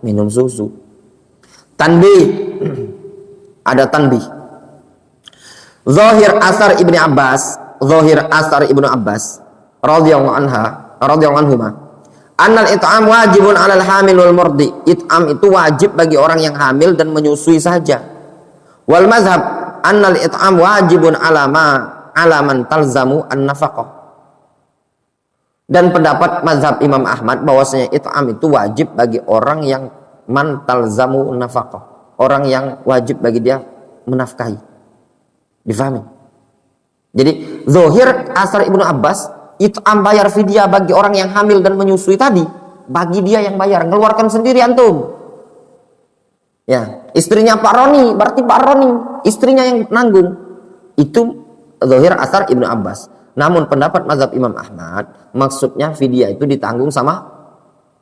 minum susu. Tanbih. Ada tanbih. Zahir asar Ibnu Abbas radhiyallahu anhuma. Annal it'am wajibun 'alal hamil wal murdi. It'am itu wajib bagi orang yang hamil dan menyusui saja. Wal mazhab annal it'am wajibun 'ala man talzamu an-nafaqah. Dan pendapat mazhab Imam Ahmad bahwasanya it'am itu wajib bagi orang yang man talzamu nafaqah, orang yang wajib bagi dia menafkahi. Difahami? Jadi zahir asar Ibnu Abbas, it'am bayar fidyah bagi orang yang hamil dan menyusui tadi, bagi dia yang bayar, ngeluarkan sendiri antum. Ya, istrinya Pak Roni, berarti Pak Roni istrinya yang nanggung. Itu zahir asar Ibnu Abbas. Namun pendapat mazhab Imam Ahmad, maksudnya fidyah itu ditanggung sama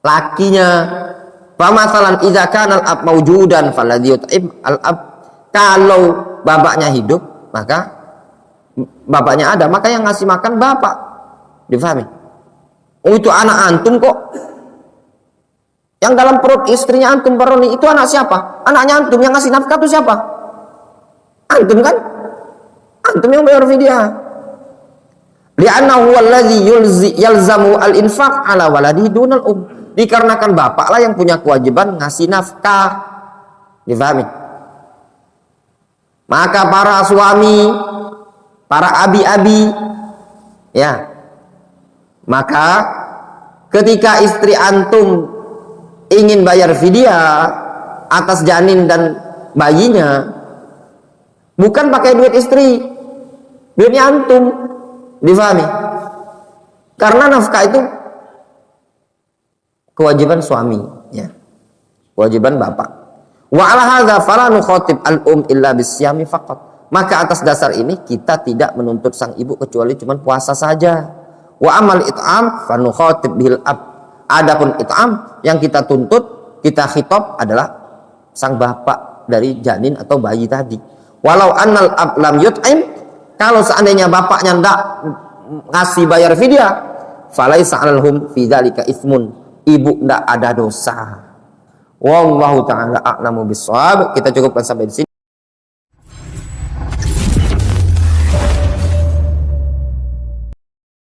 lakinya. Pamasalan idza kana al-ab maujudan faladhi yut'im al-ab. Kalau bapaknya hidup, maka bapaknya ada, maka yang ngasih makan bapak. Difahami? Oh, itu anak antum kok. Yang dalam perut istrinya antum Baroni itu anak siapa? Anaknya antum, yang ngasih nafkah itu siapa? Antum kan? Antum yang bayar fidyah. Li'annahu alladhi yalzamu al-infaq ala waladihi dunal Dikarenakan bapak lah yang punya kewajiban ngasih nafkah. Difahami? Maka para suami, para abi-abi, ya, maka ketika istri antum ingin bayar fidyah atas janin dan bayinya, bukan pakai duit istri, duitnya antum. Difahami? Karena nafkah itu kewajiban suami, ya, kewajiban bapak. Wa ala hadza fala nukhatib al-um illa bisyami faqat. Maka atas dasar ini kita tidak menuntut sang ibu kecuali cuma puasa saja. Wa amal it'am fa nukhatib bil ab. Adapun it'am yang kita tuntut, kita khitab adalah sang bapak dari janin atau bayi tadi. Walau annal ab lam yut'im, kalau seandainya bapaknya ndak ngasih bayar fidyah, falaisa 'alhum fi dzalika itsmun, ibu ndak ada dosa. Wallahu ta'ala a'lamu bissawab. Kita cukupkan sampai di sini.